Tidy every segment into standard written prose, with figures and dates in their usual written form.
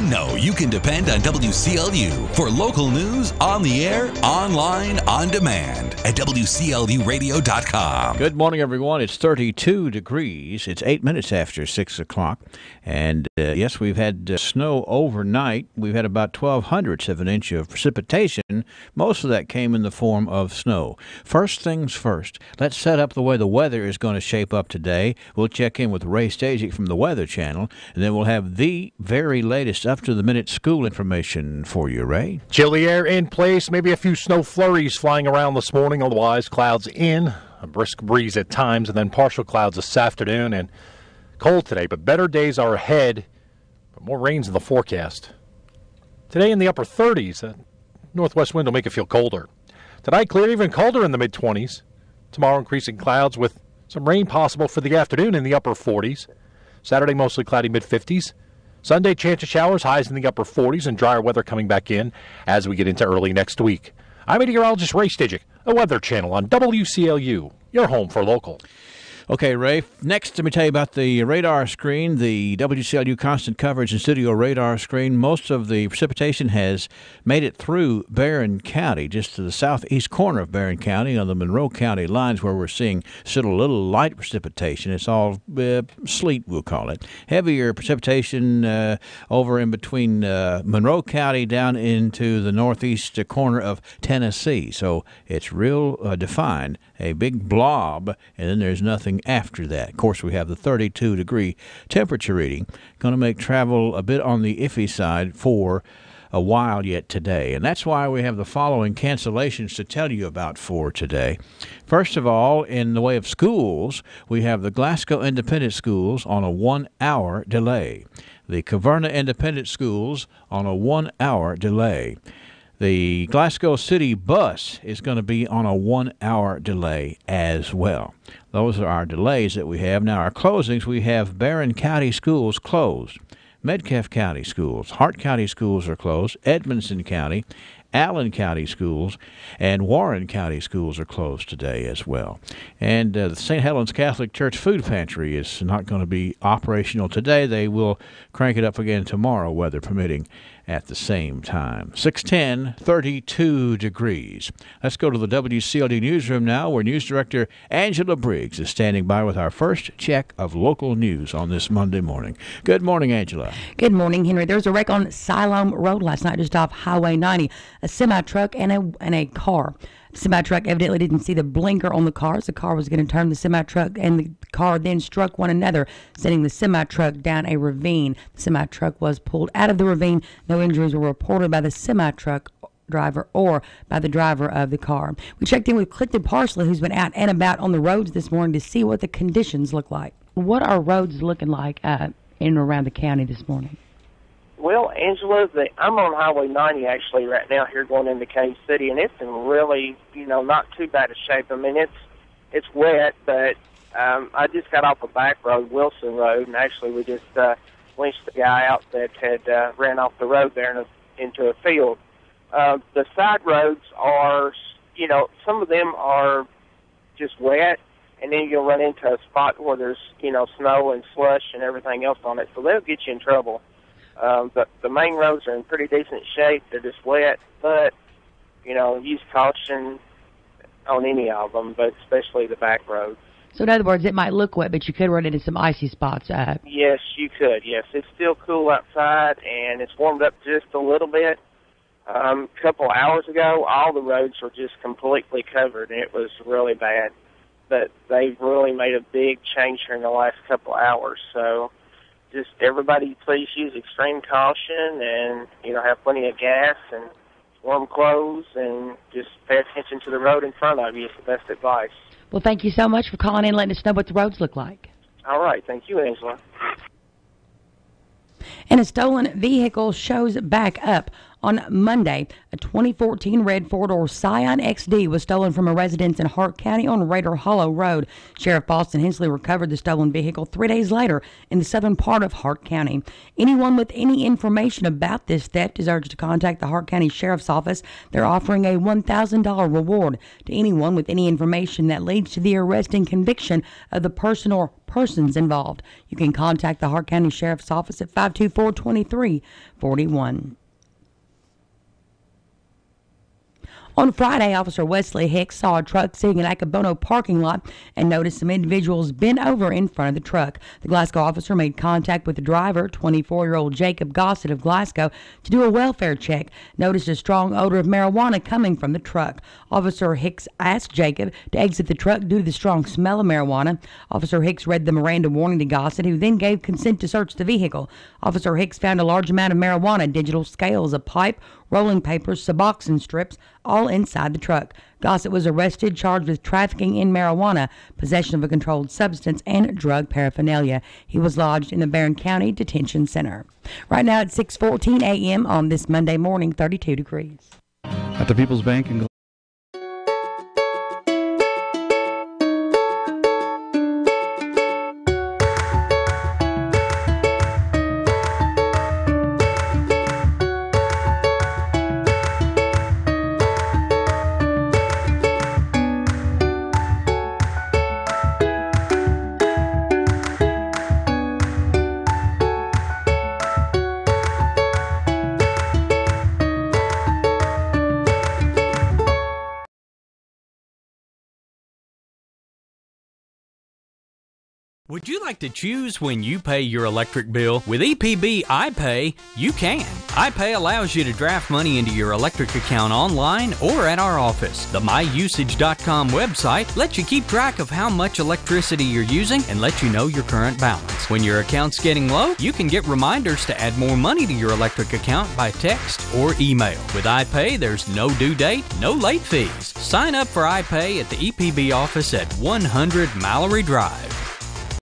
know you can depend on WCLU for local news on the air, online, on demand at WCLUradio.com. Good morning, everyone. It's 32 degrees. It's 8 minutes after 6 o'clock. And yes, we've had snow overnight. We've had about 0.12 of an inch of precipitation. Most of that came in the form of snow. First things first, let's set up the way the weather is going to shape up today. We'll check in with Ray Stasic from the Weather Channel, and then we'll have the very latest up-to-the-minute school information for you, Ray. Chilly air in place, maybe a few snow flurries flying around this morning, otherwise clouds in, a brisk breeze at times, and then partial clouds this afternoon, and cold today, but better days are ahead, but more rains in the forecast. Today in the upper 30s, a northwest wind will make it feel colder. Tonight clear, even colder in the mid-20s. Tomorrow increasing clouds with some rain possible for the afternoon in the upper 40s. Saturday mostly cloudy mid-50s. Sunday chance of showers, highs in the upper 40s, and drier weather coming back in as we get into early next week. I'm meteorologist Ray Stasic, the Weather Channel on WCLU, your home for local. Okay, Ray, next let me tell you about the radar screen, the WCLU constant coverage and studio radar screen. Most of the precipitation has made it through Barron County, just to the southeast corner of Barron County on the Monroe County lines where we're seeing still a little light precipitation. It's all sleet, we'll call it. Heavier precipitation over in between Monroe County down into the northeast corner of Tennessee. So it's real defined, a big blob, and then there's nothing after that. Of course, we have the 32-degree temperature reading. Going to make travel a bit on the iffy side for a while yet today. And that's why we have the following cancellations to tell you about for today. First of all, in the way of schools, we have the Glasgow Independent Schools on a 1-hour delay. The Caverna Independent Schools on a 1-hour delay. The Glasgow City bus is going to be on a 1-hour delay as well. Those are our delays that we have. Now, our closings, we have Barron County schools closed. Metcalfe County schools, Hart County schools are closed. Edmonson County, Allen County schools, and Warren County schools are closed today as well. And the St. Helens Catholic Church Food Pantry is not going to be operational today. They will crank it up again tomorrow, weather permitting, at the same time. 6:10, 32 degrees. Let's go to the WCLD newsroom now, where News Director Angela Briggs is standing by with our first check of local news on this Monday morning. Good morning, Angela. Good morning, Henry. There was a wreck on Siloam Road last night, just off Highway 90. A semi-truck and a car. The semi-truck evidently didn't see the blinker on the car, as the car was going to turn. The semi-truck and the car then struck one another, sending the semi-truck down a ravine. The semi-truck was pulled out of the ravine. No injuries were reported by the semi-truck driver or by the driver of the car. We checked in with Clifton Parsley, who's been out and about on the roads this morning to see what the conditions look like. What are roads looking like in and around the county this morning? Well, Angela, I'm on Highway 90 actually right now here going into Cave City, and it's in really, not too bad a shape. I mean, it's wet, but I just got off a back road, Wilson Road, and actually we just lynched the guy out that had ran off the road there into a field. The side roads are, some of them are just wet, and then you'll run into a spot where there's, snow and slush and everything else on it, so they'll get you in trouble. But the main roads are in pretty decent shape. They're just wet, but, use caution on any of them, but especially the back roads. So in other words, it might look wet, but you could run into some icy spots. Yes, you could, yes. It's still cool outside, and it's warmed up just a little bit. A couple hours ago, all the roads were just completely covered, and it was really bad. But they've really made a big change here in the last couple hours, so just everybody please use extreme caution and, have plenty of gas and warm clothes and just pay attention to the road in front of you is the best advice. Well, thank you so much for calling in and letting us know what the roads look like. All right. Thank you, Angela. And a stolen vehicle shows back up On Monday, a 2014 red four-door Scion XD was stolen from a residence in Hart County on Raider Hollow Road. Sheriff Boston Hensley recovered the stolen vehicle 3 days later in the southern part of Hart County. Anyone with any information about this theft is urged to contact the Hart County Sheriff's Office. They're offering a $1,000 reward to anyone with any information that leads to the arrest and conviction of the person or persons involved. You can contact the Hart County Sheriff's Office at 524-2341. On Friday, Officer Wesley Hicks saw a truck sitting in Acabono parking lot and noticed some individuals bent over in front of the truck. The Glasgow officer made contact with the driver, 24-year-old Jacob Gossett of Glasgow, to do a welfare check. Noticed a strong odor of marijuana coming from the truck. Officer Hicks asked Jacob to exit the truck due to the strong smell of marijuana. Officer Hicks read the Miranda warning to Gossett, who then gave consent to search the vehicle. Officer Hicks found a large amount of marijuana, digital scales, a pipe, rolling papers, Suboxone strips, all inside the truck. Gossett was arrested, charged with trafficking in marijuana, possession of a controlled substance, and drug paraphernalia. He was lodged in the Barron County Detention Center. Right now at 6:14 a.m. on this Monday morning, 32 degrees. At the People's Bank in Would you like to choose when you pay your electric bill? With EPB iPay, you can. iPay allows you to draft money into your electric account online or at our office. The myusage.com website lets you keep track of how much electricity you're using and lets you know your current balance. When your account's getting low, you can get reminders to add more money to your electric account by text or email. With iPay, there's no due date, no late fees. Sign up for iPay at the EPB office at 100 Mallory Drive.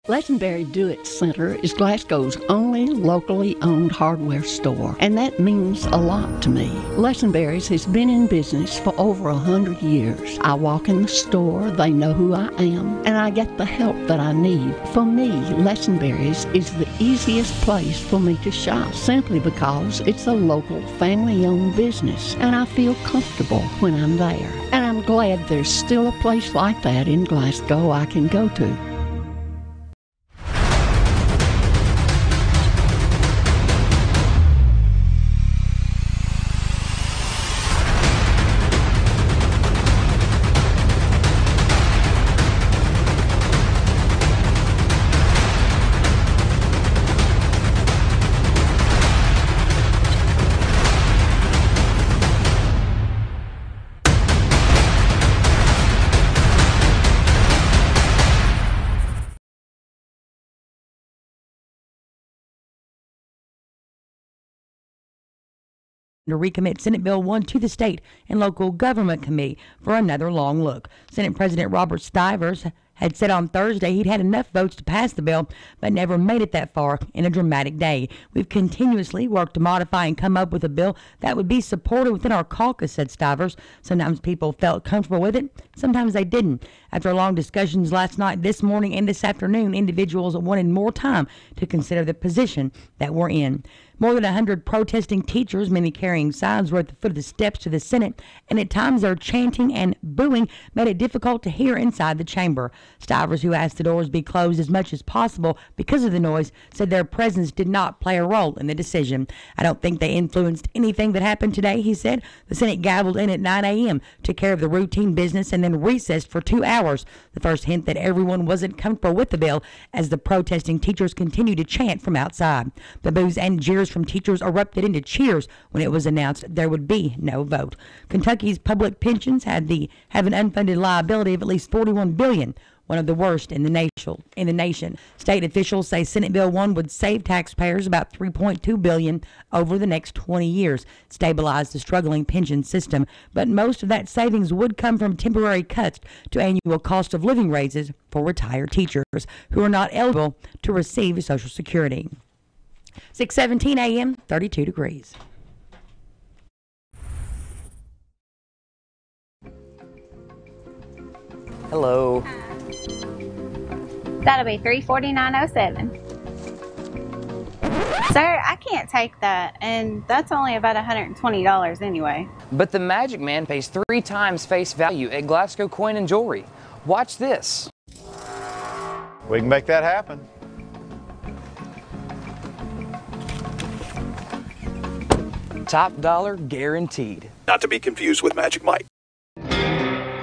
Legendberry Do-It Center is Glasgow's only locally owned hardware store, and that means a lot to me. Legendberry's has been in business for over 100 years. I walk in the store, they know who I am, and I get the help that I need. For me, Legendberry's is the easiest place for me to shop, simply because it's a local family-owned business, and I feel comfortable when I'm there. And I'm glad there's still a place like that in Glasgow I can go to. To recommit Senate Bill 1 to the State and Local Government Committee for another long look. Senate President Robert Stivers had said on Thursday he'd had enough votes to pass the bill, but never made it that far in a dramatic day. We've continuously worked to modify and come up with a bill that would be supported within our caucus, said Stivers. Sometimes people felt comfortable with it, sometimes they didn't. After long discussions last night, this morning, and this afternoon, individuals wanted more time to consider the position that we're in. More than 100 protesting teachers, many carrying signs, were at the foot of the steps to the Senate, and at times their chanting and booing made it difficult to hear inside the chamber. Stivers, who asked the doors be closed as much as possible because of the noise, said their presence did not play a role in the decision. I don't think they influenced anything that happened today, he said. The Senate gavelled in at 9 a.m., took care of the routine business, and then recessed for 2 hours. The first hint that everyone wasn't comfortable with the bill as the protesting teachers continued to chant from outside. The boos and jeers from teachers erupted into cheers when it was announced there would be no vote. Kentucky's public pensions have an unfunded liability of at least $41 billion, one of the worst in the nation. State officials say Senate Bill 1 would save taxpayers about $3.2 billion over the next 20 years, stabilize the struggling pension system. But most of that savings would come from temporary cuts to annual cost of living raises for retired teachers who are not eligible to receive Social Security. 6:17 a.m., 32 degrees. Hello. That'll be $349.07. Sir, I can't take that, and that's only about $120 anyway. But the Magic Man pays 3 times face value at Glasgow Coin and Jewelry. Watch this. We can make that happen. Top dollar guaranteed. Not to be confused with Magic Mike.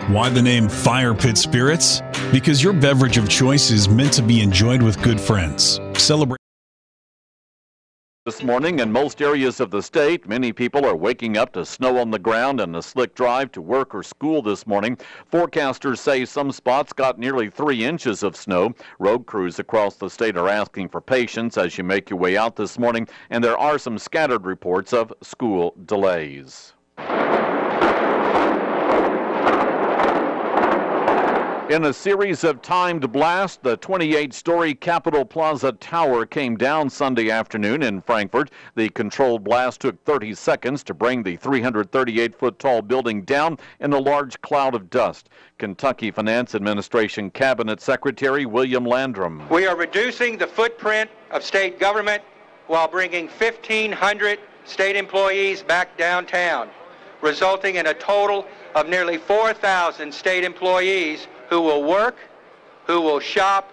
Why the name Fire Pit Spirits? Because your beverage of choice is meant to be enjoyed with good friends. Celebrate. This morning in most areas of the state, many people are waking up to snow on the ground and a slick drive to work or school this morning. Forecasters say some spots got nearly 3 inches of snow. Road crews across the state are asking for patience as you make your way out this morning, and there are some scattered reports of school delays. In a series of timed blasts, the 28-story Capitol Plaza Tower came down Sunday afternoon in Frankfort. The controlled blast took 30 seconds to bring the 338-foot-tall building down in a large cloud of dust. Kentucky Finance Administration Cabinet Secretary William Landrum. We are reducing the footprint of state government while bringing 1,500 state employees back downtown, resulting in a total of nearly 4,000 state employees who will work, who will shop,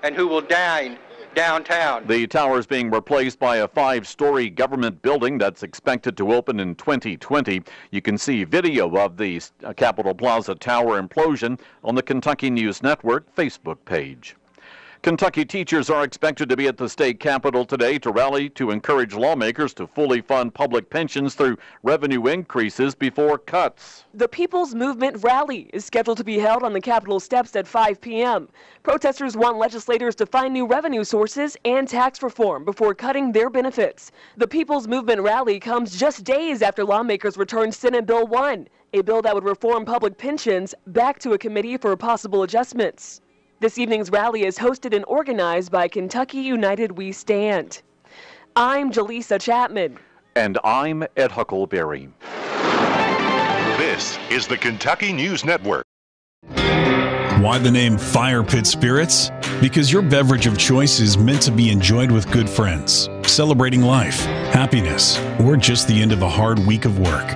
and who will dine downtown. The tower is being replaced by a 5-story government building that's expected to open in 2020. You can see video of the Capitol Plaza Tower implosion on the Kentucky News Network Facebook page. Kentucky teachers are expected to be at the state capitol today to rally to encourage lawmakers to fully fund public pensions through revenue increases before cuts. The People's Movement rally is scheduled to be held on the Capitol steps at 5 p.m. Protesters want legislators to find new revenue sources and tax reform before cutting their benefits. The People's Movement rally comes just days after lawmakers returned Senate Bill 1, a bill that would reform public pensions, back to a committee for possible adjustments. This evening's rally is hosted and organized by Kentucky United We Stand. I'm Jaleesa Chapman. And I'm Ed Huckleberry. This is the Kentucky News Network. Why the name Fire Pit Spirits? Because your beverage of choice is meant to be enjoyed with good friends, celebrating life, happiness, or just the end of a hard week of work.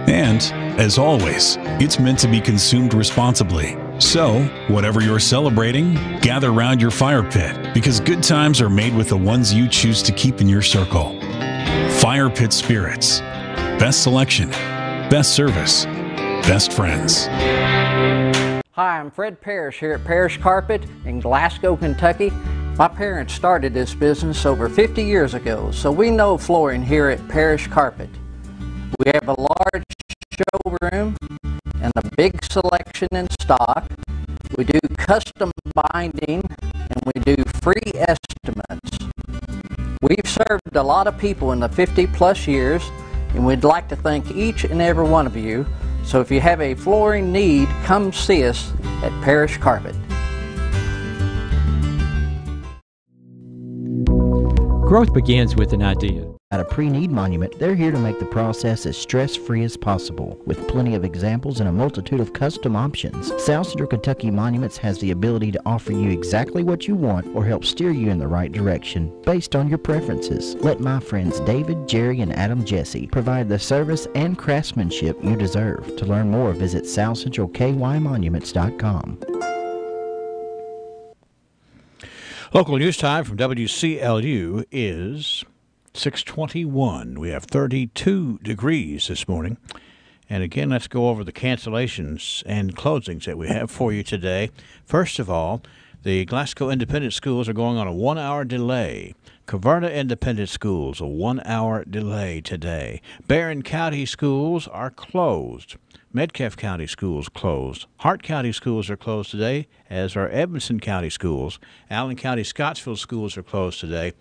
And, as always, it's meant to be consumed responsibly. So, whatever you're celebrating, gather around your fire pit, because good times are made with the ones you choose to keep in your circle. Fire Pit Spirits. Best selection, best service, best friends. Hi, I'm Fred Parrish here at Parrish Carpet in Glasgow, Kentucky. My parents started this business over 50 years ago, so we know flooring here at Parrish Carpet. We have a large showroom and a big selection in stock. We do custom binding and we do free estimates. We've served a lot of people in the 50-plus years, and we'd like to thank each and every one of you. So if you have a flooring need, come see us at Parrish Carpet. Growth begins with an idea. At a pre-need monument, they're here to make the process as stress-free as possible, with plenty of examples and a multitude of custom options. South Central Kentucky Monuments has the ability to offer you exactly what you want or help steer you in the right direction, based on your preferences. Let my friends David, Jerry, and Adam Jesse provide the service and craftsmanship you deserve. To learn more, visit southcentralkymonuments.com. Local news time from WCLU is 6:21. We have 32 degrees this morning. And again, let's go over the cancellations and closings that we have for you today. First of all, the Glasgow Independent Schools are going on a 1-hour delay. Caverna Independent Schools, a 1-hour delay today. Barron County Schools are closed. Metcalfe County Schools closed. Hart County Schools are closed today, as are Edmonson County Schools. Allen County Scottsville Schools are closed today,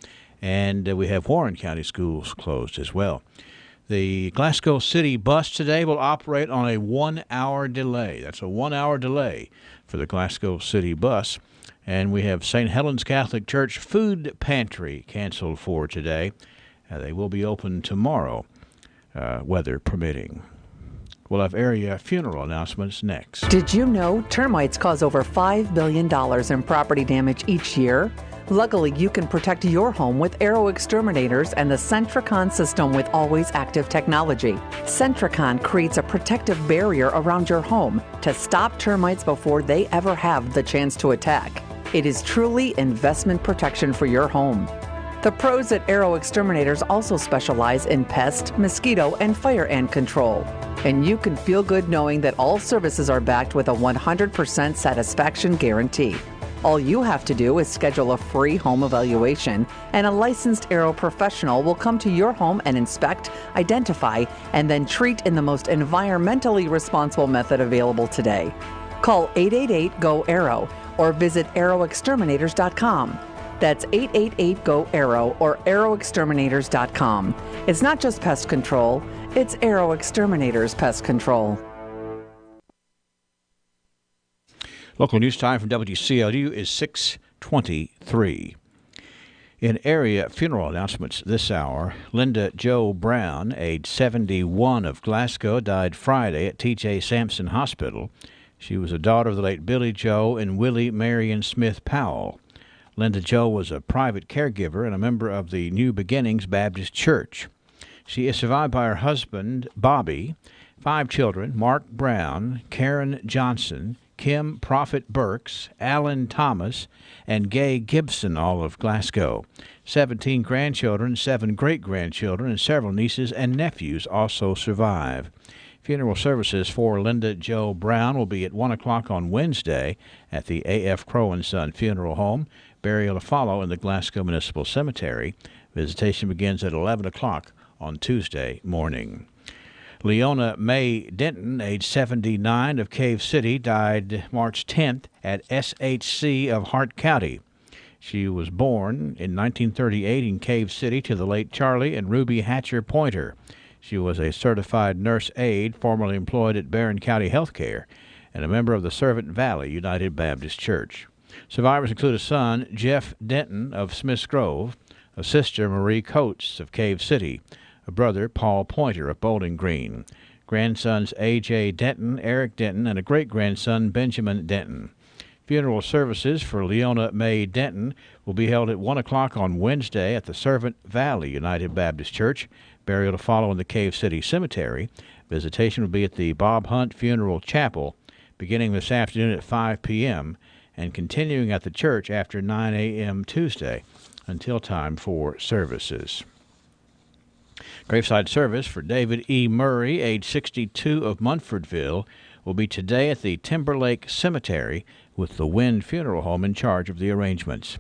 and we have Warren County Schools closed as well. The Glasgow City Bus today will operate on a 1-hour delay. That's a 1-hour delay for the Glasgow City Bus. And we have St. Helens Catholic Church Food Pantry canceled for today. They will be open tomorrow, weather permitting. We'll have area funeral announcements next. Did you know termites cause over $5 billion in property damage each year? Luckily, you can protect your home with Arrow Exterminators and the Sentricon system with always active technology. Sentricon creates a protective barrier around your home to stop termites before they ever have the chance to attack. It is truly investment protection for your home. The pros at Arrow Exterminators also specialize in pest, mosquito, and fire ant control. And you can feel good knowing that all services are backed with a 100% satisfaction guarantee. All you have to do is schedule a free home evaluation, and a licensed Arrow professional will come to your home and inspect, identify, and then treat in the most environmentally responsible method available today. Call 888-GO-ARROW or visit arrowexterminators.com. That's 888-GO-ARROW or arrowexterminators.com. It's not just pest control, it's Arrow Exterminators Pest Control. Local news time from WCLU is 6:23. In area funeral announcements this hour, Linda Jo Brown, age 71, of Glasgow, died Friday at T.J. Sampson Hospital. She was a daughter of the late Billy Joe and Willie Marion Smith Powell. Linda Jo was a private caregiver and a member of the New Beginnings Baptist Church. She is survived by her husband, Bobby, 5 children, Mark Brown, Karen Johnson, Kim Prophet Burks, Alan Thomas, and Gay Gibson, all of Glasgow. 17 grandchildren, 7 great-grandchildren, and several nieces and nephews also survive. Funeral services for Linda Jo Brown will be at 1 o'clock on Wednesday at the A.F. Crow & Son Funeral Home. Burial to follow in the Glasgow Municipal Cemetery. Visitation begins at 11 o'clock on Tuesday morning. Leona Mae Denton, age 79, of Cave City, died March 10th at SHC of Hart County. She was born in 1938 in Cave City to the late Charlie and Ruby Hatcher Pointer. She was a certified nurse aide formerly employed at Barron County Healthcare and a member of the Servant Valley United Baptist Church. Survivors include a son, Jeff Denton of Smiths Grove, a sister, Marie Coates of Cave City, a brother, Paul Pointer of Bowling Green, grandsons A.J. Denton, Eric Denton, and a great-grandson, Benjamin Denton. Funeral services for Leona Mae Denton will be held at 1 o'clock on Wednesday at the Servant Valley United Baptist Church. Burial to follow in the Cave City Cemetery. Visitation will be at the Bob Hunt Funeral Chapel beginning this afternoon at 5 p.m. and continuing at the church after 9 a.m. Tuesday until time for services. Graveside service for David E. Murray, age 62, of Munfordville, will be today at the Timberlake Cemetery with the Wind Funeral Home in charge of the arrangements.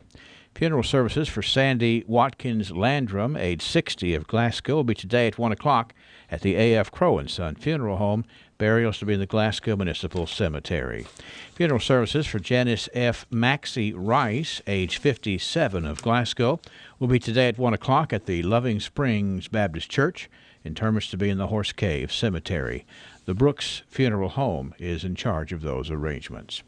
Funeral services for Sandy Watkins Landrum, age 60, of Glasgow, will be today at 1 o'clock at the A.F. Crow & Son Funeral Home. Burials to be in the Glasgow Municipal Cemetery. Funeral services for Janice F. Maxey Rice, age 57, of Glasgow, will be today at 1 o'clock at the Loving Springs Baptist Church. Interments to be in the Horse Cave Cemetery. The Brooks Funeral Home is in charge of those arrangements.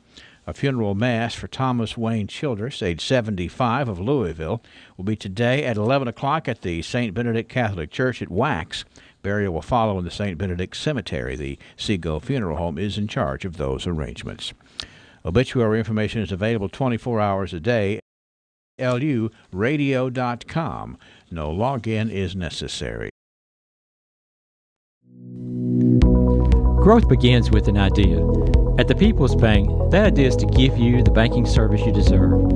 A funeral mass for Thomas Wayne Childress, age 75, of Louisville, will be today at 11 o'clock at the St. Benedict Catholic Church at Wax. Burial will follow in the St. Benedict Cemetery. The Seagull Funeral Home is in charge of those arrangements. Obituary information is available 24 hours a day at luradio.com. No login is necessary. Growth begins with an idea. At the People's Bank, that idea is to give you the banking service you deserve.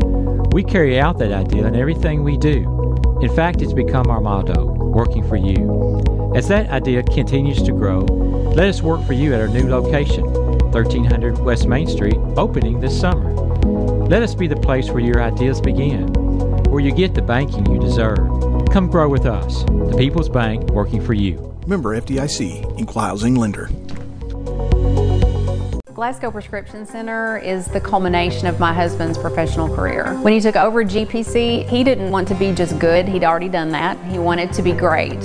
We carry out that idea in everything we do. In fact, it's become our motto, working for you. As that idea continues to grow, let us work for you at our new location, 1300 West Main Street, opening this summer. Let us be the place where your ideas begin, where you get the banking you deserve. Come grow with us. The People's Bank, working for you. Member FDIC, Equal Housing Lender. Glasgow Prescription Center is the culmination of my husband's professional career. When he took over GPC, he didn't want to be just good. He'd already done that. He wanted to be great.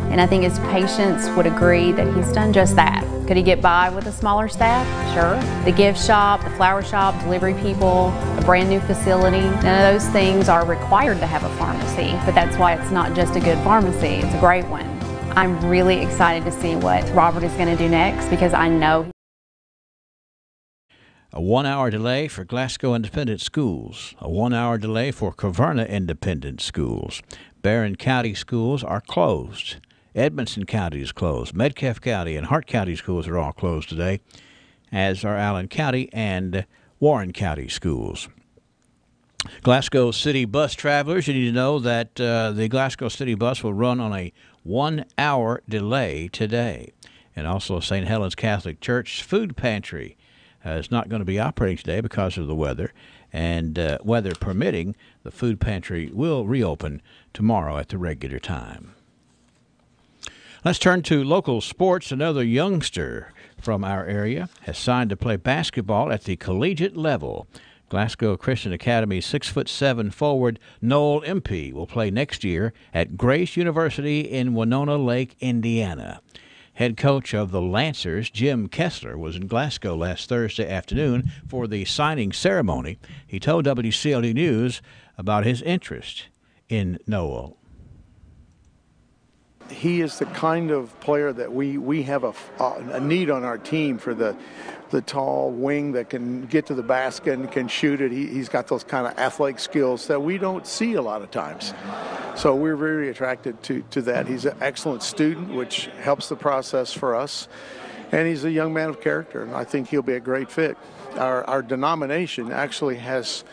And I think his patients would agree that he's done just that. Could he get by with a smaller staff? Sure. The gift shop, the flower shop, delivery people, a brand new facility, none of those things are required to have a pharmacy, but that's why it's not just a good pharmacy, it's a great one. I'm really excited to see what Robert is going to do next because I know. A 1-hour delay for Glasgow Independent Schools. A 1-hour delay for Caverna Independent Schools. Barron County schools are closed. Edmonson County is closed. Metcalfe County and Hart County schools are all closed today, as are Allen County and Warren County schools. Glasgow City bus travelers, you need to know that the Glasgow City bus will run on a 1-hour delay today. And also St. Helens Catholic Church food pantry is not going to be operating today because of the weather. And weather permitting, the food pantry will reopen tomorrow at the regular time. Let's turn to local sports. Another youngster from our area has signed to play basketball at the collegiate level. Glasgow Christian Academy 6'7" forward Noel Impey will play next year at Grace University in Winona Lake, Indiana. Head coach of the Lancers, Jim Kessler, was in Glasgow last Thursday afternoon for the signing ceremony. He told WCLD News about his interest in Noel. He is the kind of player that we have a need on our team for the tall wing that can get to the basket and can shoot it. He's got those kind of athletic skills that we don't see a lot of times. So we're very attracted to that. He's an excellent student, which helps the process for us. And he's a young man of character, and I think he'll be a great fit. Our denomination actually has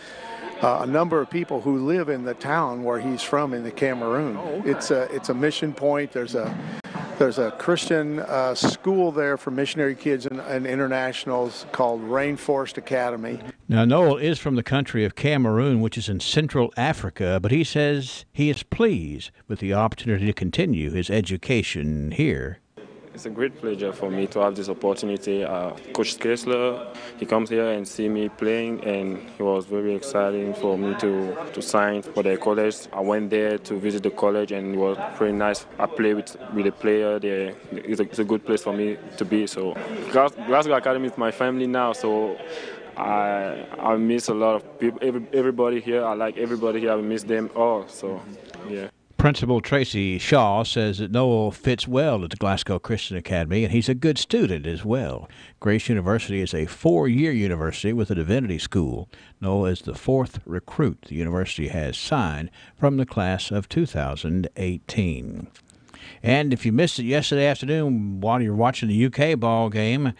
a number of people who live in the town where he's from in the Cameroon. Oh, okay. It's a mission point. There's a Christian school there for missionary kids and internationals called Rainforest Academy. Now, Noel is from the country of Cameroon, which is in Central Africa, but he says he is pleased with the opportunity to continue his education here. It's a great pleasure for me to have this opportunity. Coach Kessler, he comes here and see me playing, and he was very exciting for me to sign for the college. I went there to visit the college, and it was pretty nice. I play with the player there. It's a good place for me to be. So Glasgow Academy is my family now, so I miss a lot of people. Everybody here, I like everybody here. I miss them all, so yeah. Principal Tracy Shaw says that Noel fits well at the Glasgow Christian Academy, and he's a good student as well. Grace University is a 4-year university with a divinity school. Noel is the 4th recruit the university has signed from the class of 2018. And if you missed it yesterday afternoon while you were watching the UK ball game,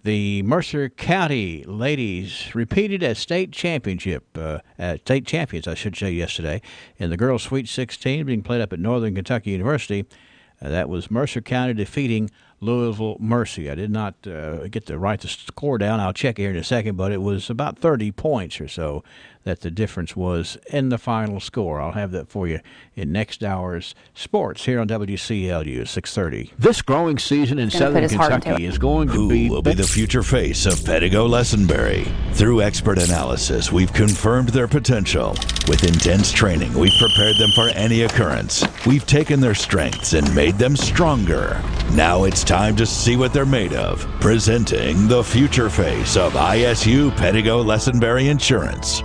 the Mercer County ladies repeated as state champions, I should say, yesterday in the girls' Sweet 16 being played up at Northern Kentucky University. That was Mercer County defeating Louisville Mercy. I did not get to write the score down. I'll check here in a second, but it was about 30 points or so that the difference was in the final score. I'll have that for you in next hour's sports here on WCLU 630. This growing season in Southern Kentucky is going to be... Who will be the future face of Pettigo Lessenberry? Through expert analysis, we've confirmed their potential. With intense training, we've prepared them for any occurrence. We've taken their strengths and made them stronger. Now it's time to see what they're made of. Presenting the future face of ISU Pettigo Lessenberry Insurance.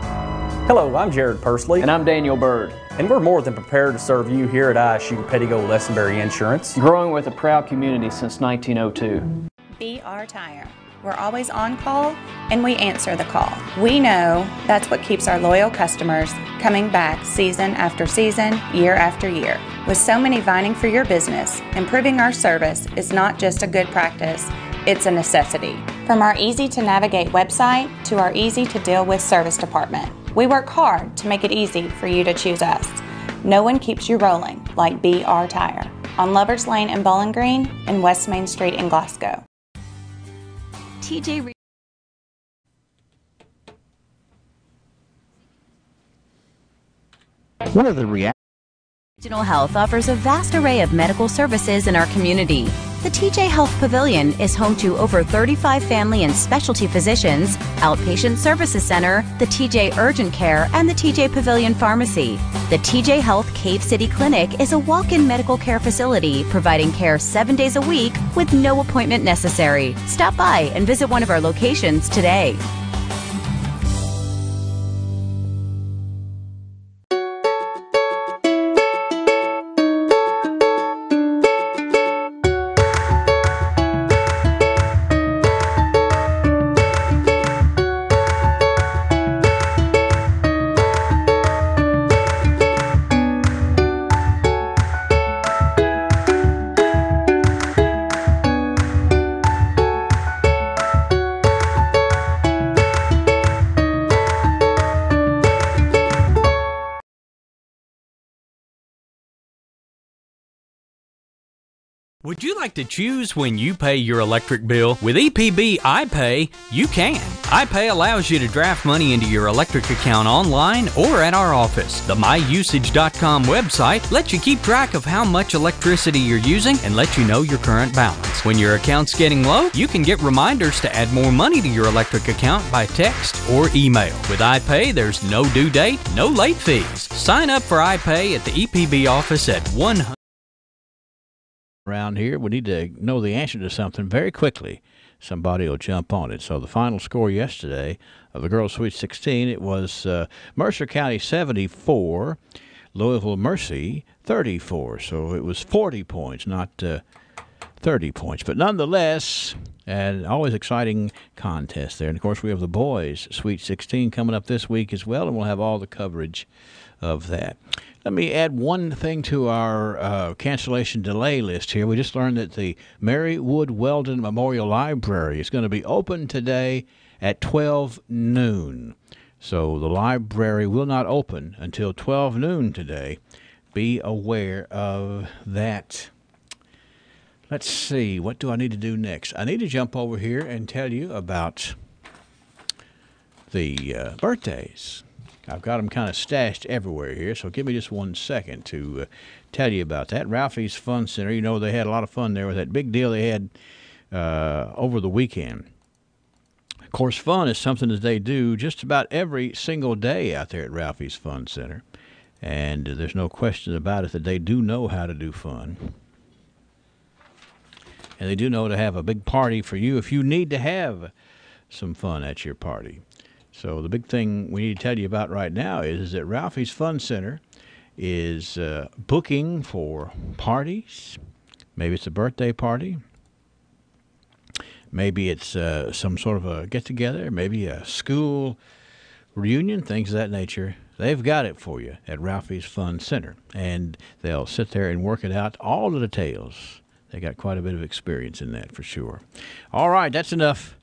Hello, I'm Jared Persley. And I'm Daniel Bird. And we're more than prepared to serve you here at ISU Pettigo Lessenberry Insurance. Growing with a proud community since 1902. BR Tire. We're always on call and we answer the call. We know that's what keeps our loyal customers coming back season after season, year after year. With so many vying for your business, improving our service is not just a good practice, it's a necessity. From our easy-to-navigate website to our easy-to-deal-with service department, we work hard to make it easy for you to choose us. No one keeps you rolling like BR Tire on Lovers Lane in Bowling Green and West Main Street in Glasgow. TJ One of the Regional Health offers a vast array of medical services in our community. The TJ Health Pavilion is home to over 35 family and specialty physicians, outpatient services center, the TJ Urgent Care, and the TJ Pavilion Pharmacy. The TJ Health Cave City Clinic is a walk-in medical care facility providing care 7 days a week with no appointment necessary. Stop by and visit one of our locations today. Would you like to choose when you pay your electric bill? With EPB iPay, you can. iPay allows you to draft money into your electric account online or at our office. The myusage.com website lets you keep track of how much electricity you're using and lets you know your current balance. When your account's getting low, you can get reminders to add more money to your electric account by text or email. With iPay, there's no due date, no late fees. Sign up for iPay at the EPB office at 100. Around here, we need to know the answer to something very quickly. Somebody will jump on it. So the final score yesterday of the Girls Sweet 16, it was Mercer County 74, Louisville Mercy 34. So it was 40 points, not 30 points. But nonetheless, an always exciting contest there. And, of course, we have the boys Sweet 16 coming up this week as well, and we'll have all the coverage of that. Let me add one thing to our cancellation delay list here. We just learned that the Mary Wood Weldon Memorial Library is going to be open today at 12 noon. So the library will not open until 12 noon today. Be aware of that. Let's see. What do I need to do next? I need to jump over here and tell you about the birthdays. I've got them kind of stashed everywhere here, so give me just 1 second to tell you about that. Ralphie's Fun Center, you know, they had a lot of fun there with that big deal they had over the weekend. Of course, fun is something that they do just about every single day out there at Ralphie's Fun Center. And there's no question about it that they do know how to do fun. And they do know to have a big party for you if you need to have some fun at your party. So the big thing we need to tell you about right now is that Ralphie's Fun Center is booking for parties. Maybe it's a birthday party. Maybe it's some sort of a get-together. Maybe a school reunion, things of that nature. They've got it for you at Ralphie's Fun Center. And they'll sit there and work it out, all the details. They got quite a bit of experience in that for sure. All right, that's enough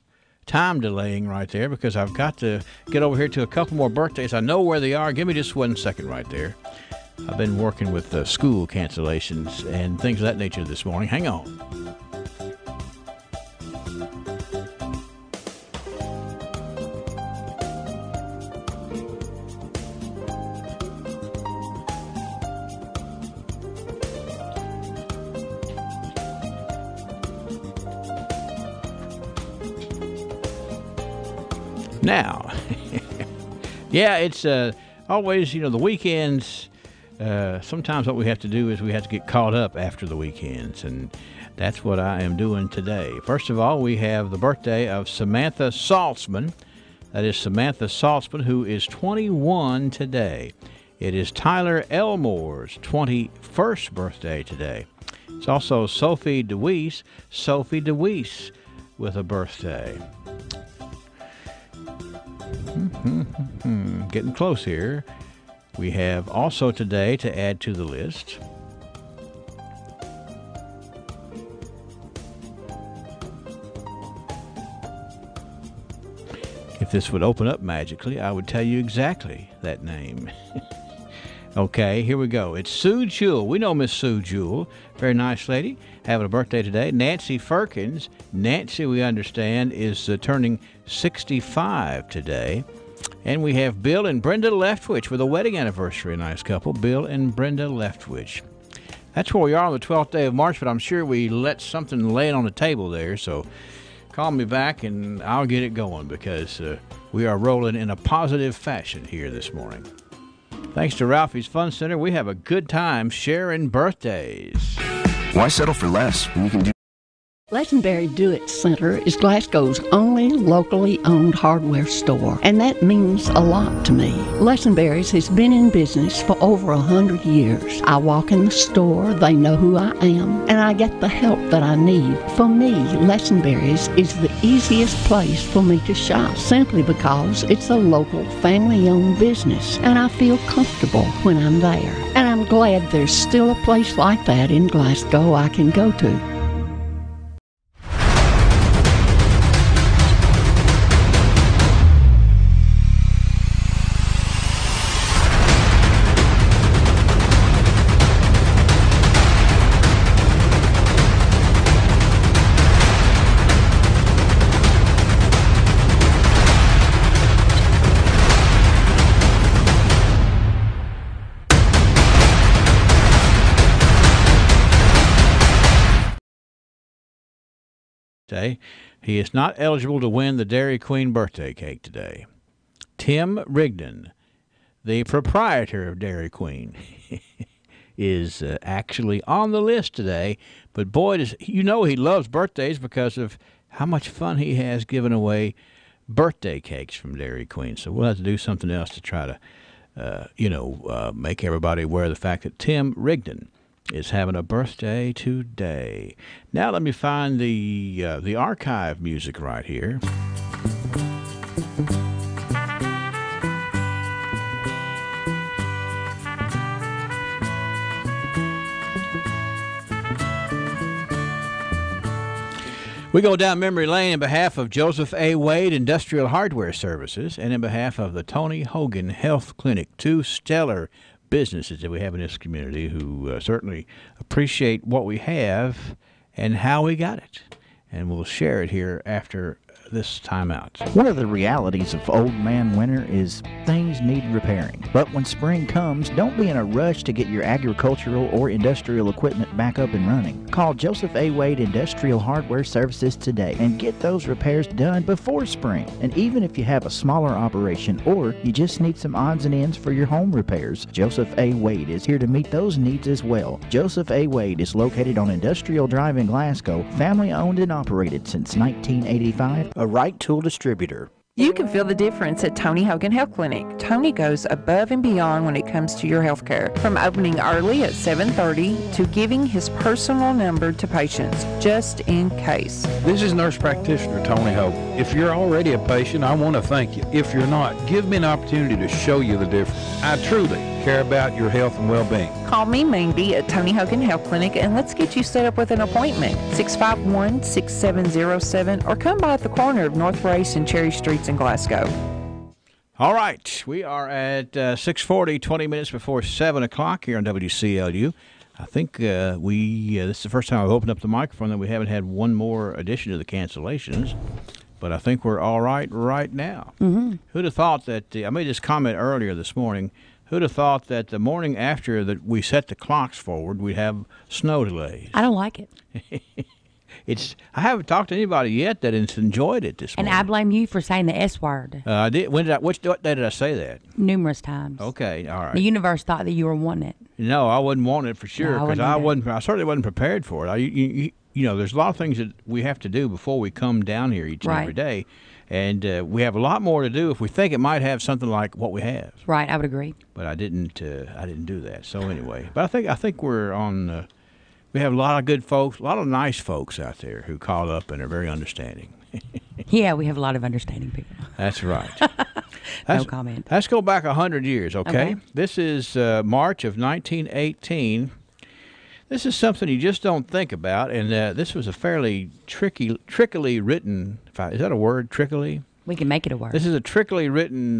time delaying right there because I've got to get over here to a couple more birthdays. I know where they are. Give me just 1 second right there. I've been working with school cancellations and things of that nature this morning. Hang on. Now, yeah, it's always, you know, the weekends, sometimes what we have to do is we have to get caught up after the weekends, and that's what I am doing today. First of all, we have the birthday of Samantha Saltzman. That is Samantha Saltzman, who is 21 today. It is Tyler Elmore's 21st birthday today. It's also Sophie DeWeese. Sophie DeWeese with a birthday. Getting close here. We have also today to add to the list if this would open up magically, I would tell you exactly that name. Okay, here we go. It's Sue Jewell. We know Miss Sue Jewell. Very nice lady. Having a birthday today. Nancy Firkins. Nancy, we understand, is turning 65 today. And we have Bill and Brenda Leftwich with a wedding anniversary. A nice couple. Bill and Brenda Leftwich. That's where we are on the 12th day of March, but I'm sure we let something lay on the table there. So call me back and I'll get it going because we are rolling in a positive fashion here this morning. Thanks to Ralphie's Fun Center, we have a good time sharing birthdays. Why settle for less when you can do... Lesenberry Do-It Center is Glasgow's only locally owned hardware store, and that means a lot to me. Lesenberry's has been in business for over 100 years. I walk in the store, they know who I am, and I get the help that I need. For me, Lesenberry's is the easiest place for me to shop, simply because it's a local, family-owned business, and I feel comfortable when I'm there. And I'm glad there's still a place like that in Glasgow I can go to. today. He is not eligible to win the Dairy Queen birthday cake today. Tim Rigdon, the proprietor of Dairy Queen, is actually on the list today. But boy, he loves birthdays because of how much fun he has giving away birthday cakes from Dairy Queen. So we'll have to do something else to try to, make everybody aware of the fact that Tim Rigdon is having a birthday today. Now let me find the archive music right here. We go down memory lane in behalf of Joseph A. Wade Industrial Hardware Services and in behalf of the Tony Hogan Health Clinic, two stellar businesses that we have in this community who certainly appreciate what we have and how we got it. And we'll share it here after this timeout. One of the realities of old man winter is things need repairing. But when spring comes, don't be in a rush to get your agricultural or industrial equipment back up and running. Call Joseph A. Wade Industrial Hardware Services today and get those repairs done before spring. And even if you have a smaller operation or you just need some odds and ends for your home repairs, Joseph A. Wade is here to meet those needs as well. Joseph A. Wade is located on Industrial Drive in Glasgow, family owned and operated since 1985. A Right Tool distributor. You can feel the difference at Tony Hogan Health Clinic. Tony goes above and beyond when it comes to your health care. From opening early at 7:30 to giving his personal number to patients, just in case. This is Nurse Practitioner Tony Hogan. If you're already a patient, I want to thank you. If you're not, give me an opportunity to show you the difference. I truly care about your health and well-being. Call me Mandy at Tony Hogan Health Clinic and let's get you set up with an appointment. 651-6707 or come by at the corner of North Race and Cherry Streets in Glasgow. All right, we are at 6:40, 20 minutes before 7 o'clock here on WCLU. I think this is the first time I've opened up the microphone that we haven't had one more addition to the cancellations. But I think we're all right now. Mm-hmm. Who'd have thought that, I made this comment earlier this morning, who'd have thought that the morning after that we set the clocks forward, we'd have snow delays? I don't like it. I haven't talked to anybody yet that has enjoyed it this morning. And I blame you for saying the S word. I did. What day did I say that? Numerous times. Okay, all right. The universe thought that you were wanting it. No, I wasn't wanting it for sure because No, I certainly wasn't prepared for it. There's a lot of things that we have to do before we come down here each and every day. And we have a lot more to do if we think it might have something like what we have. Right, I would agree. But I didn't do that. So anyway, but I think we're on. We have a lot of good folks, a lot of nice folks out there who call up and are very understanding. Yeah, we have a lot of understanding people. That's right. No comment. Let's go back 100 years, okay? This is March of 1918. This is something you just don't think about, and this was a fairly trickily written. Is that a word, trickily? We can make it a word. This is a trickily written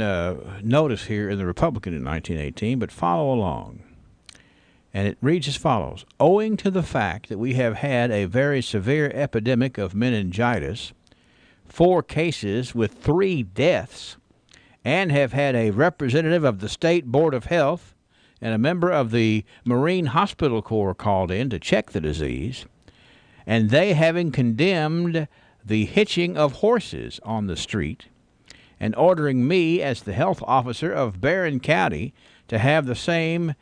notice here in the Republican in 1918, but follow along. And it reads as follows. Owing to the fact that we have had a very severe epidemic of meningitis, 4 cases with 3 deaths, and have had a representative of the State Board of Health and a member of the Marine Hospital Corps called in to check the disease, and they having condemned the hitching of horses on the street and ordering me as the health officer of Barron County to have the same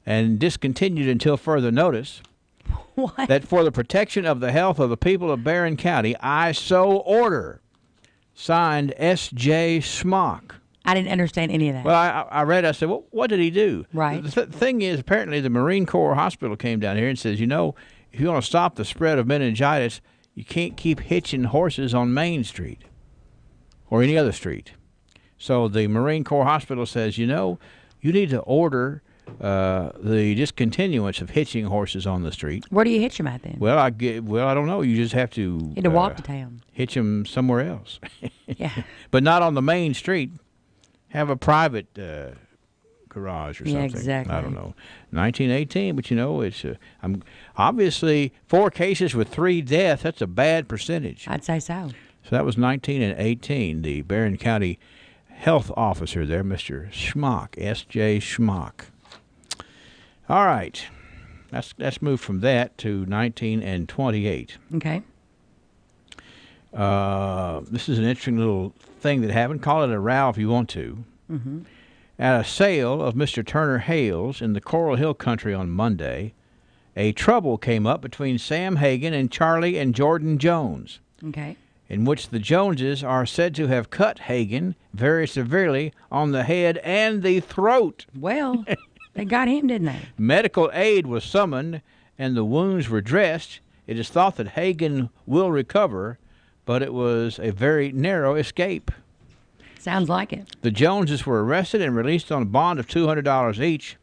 and discontinued until further notice, what? That for the protection of the health of the people of Barron County, I so order. Signed, S.J. Schmock. I didn't understand any of that. Well, I read, I said, well, what did he do? Right. The thing is, apparently the Marine Corps Hospital came down here and says, if you want to stop the spread of meningitis, you can't keep hitching horses on Main Street or any other street. So the Marine Corps Hospital says, you need to order the discontinuance of hitching horses on the street. Where do you hitch them at then? Well, I don't know. You just have to. You had to walk to town. Hitch them somewhere else. Yeah. But not on the main street. Have a private garage or something. Yeah, exactly. I don't know. 1918, but it's obviously 4 cases with 3 deaths. That's a bad percentage. I'd say so. So that was 19 and 18. The Barron County health officer there, Mr. Schmock, S.J. Schmock. All right. Let's move from that to 19 and 28. Okay. This is an interesting little thing that happened. Call it a row if you want to. Mm-hmm. At a sale of Mr. Turner Hales in the Coral Hill country on Monday, a trouble came up between Sam Hagen and Charlie and Jordan Jones, Okay. in which the Joneses are said to have cut Hagen very severely on the head and the throat. Well, they got him, didn't they? Medical aid was summoned and the wounds were dressed. It is thought that Hagen will recover, but it was a very narrow escape. Sounds like it. The Joneses were arrested and released on a bond of $200 each.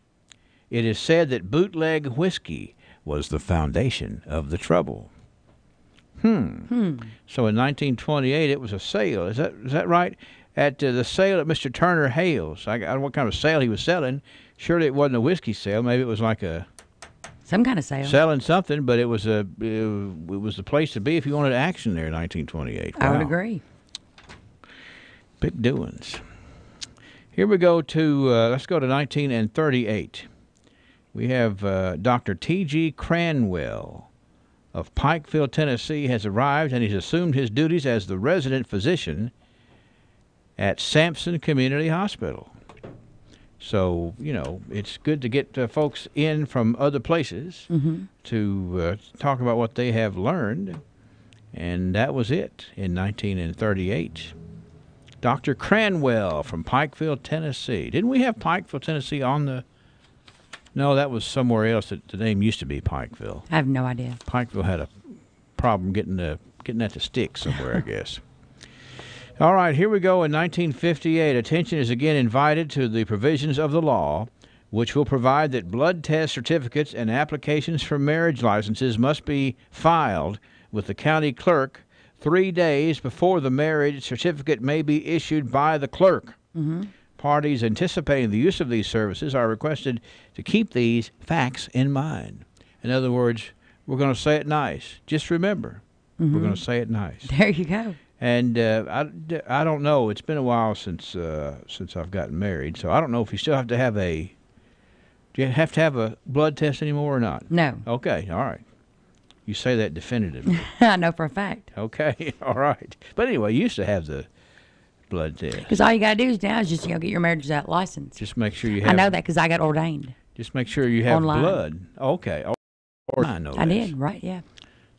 It is said that bootleg whiskey was the foundation of the trouble. So in 1928, it was a sale. Is that right? At the sale at Mr. Turner Hales. I don't know what kind of sale he was selling. Surely it wasn't a whiskey sale. Maybe it was like some kind of sale. Selling something, but it was the place to be if you wanted action there in 1928. Wow. I would agree. Big doings. Here we go to, let's go to 1938. We have Dr. T.G. Cranwell of Pikeville, Tennessee, has arrived, and he's assumed his duties as the resident physician at Sampson Community Hospital. So, you know, it's good to get folks in from other places to talk about what they have learned, and that was it in 1938. Dr. Cranwell from Pikeville, Tennessee. Didn't we have Pikeville, Tennessee on the... No, that was somewhere else. The name used to be Pikeville. I have no idea. Pikeville had a problem getting that to stick somewhere, I guess. All right, here we go. In 1958, attention is again invited to the provisions of the law, which will provide that blood test certificates and applications for marriage licenses must be filed with the county clerk 3 days before the marriage certificate may be issued by the clerk. Parties anticipating the use of these services are requested to keep these facts in mind. In other words, we're going to say it nice. Just remember, we're going to say it nice. There you go. And I don't know. It's been a while since I've gotten married, so I don't know if you still have to have a... Do you have to have a blood test anymore or not? No. Okay, all right. You say that definitively. I know for a fact. Okay, all right. But anyway, you used to have the blood test. Because all you got to do is now is just get your marriage license. Just make sure you have... I know that because I got ordained. Just make sure you have online. Blood. Okay. I know I did, right, yeah.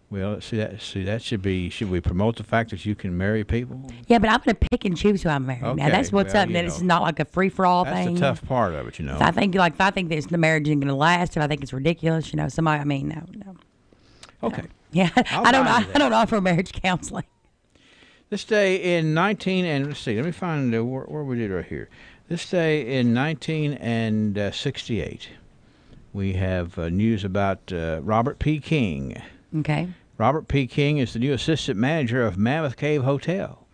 Well, see that should we promote the fact that you can marry people? Yeah, but I'm going to pick and choose who I marry. Okay, now that's what's up. That it's not like a free for all thing. That's the tough part of it, you know. If I think that the marriage isn't going to last, if I think it's ridiculous, no. Okay. Yeah, I don't offer marriage counseling. This day in let's see, let me find where we did right here. This day in 1968, we have news about Robert P. King. Okay. Robert P. King is the new assistant manager of Mammoth Cave Hotel.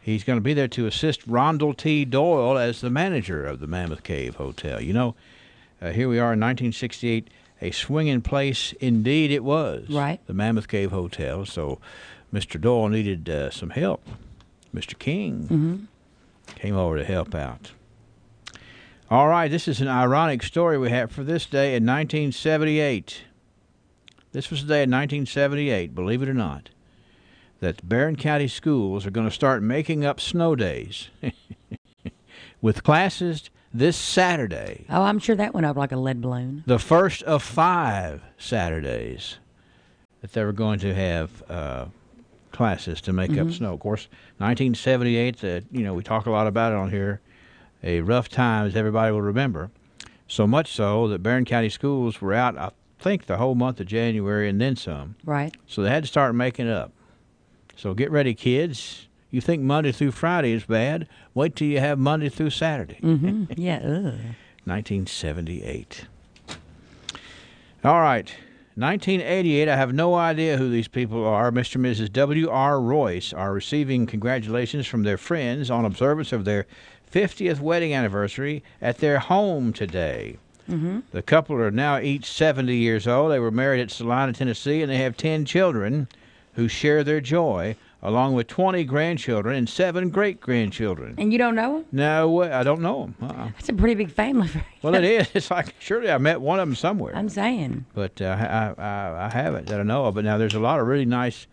He's going to be there to assist Rondell T. Doyle as the manager of the Mammoth Cave Hotel. You know, here we are in 1968, a swinging place indeed it was. Right. The Mammoth Cave Hotel. So Mr. Doyle needed some help. Mr. King came over to help out. All right, this is an ironic story we have for this day in 1978. This was the day in 1978, believe it or not, that Barron County schools are going to start making up snow days with classes this Saturday. Oh, I'm sure that went up like a lead balloon. The first of 5 Saturdays that they were going to have classes to make up snow. Of course, 1978, we talk a lot about it on here, a rough time, as everybody will remember. So much so that Barron County schools were out, I think, the whole month of January and then some. Right. So they had to start making up. So get ready, kids. You think Monday through Friday is bad? Wait till you have Monday through Saturday. Yeah. 1978. All right. 1988, I have no idea who these people are. Mr. and Mrs. W.R. Royce are receiving congratulations from their friends on observance of their 50th wedding anniversary at their home today. The couple are now each 70 years old. They were married at Salina, Tennessee, and they have 10 children who share their joy, along with 20 grandchildren and 7 great-grandchildren. And you don't know them? No, I don't know them. That's a pretty big family. Well, it is. It's like, surely I met one of them somewhere. I'm saying. But I haven't that I know of. But now there's a lot of really nice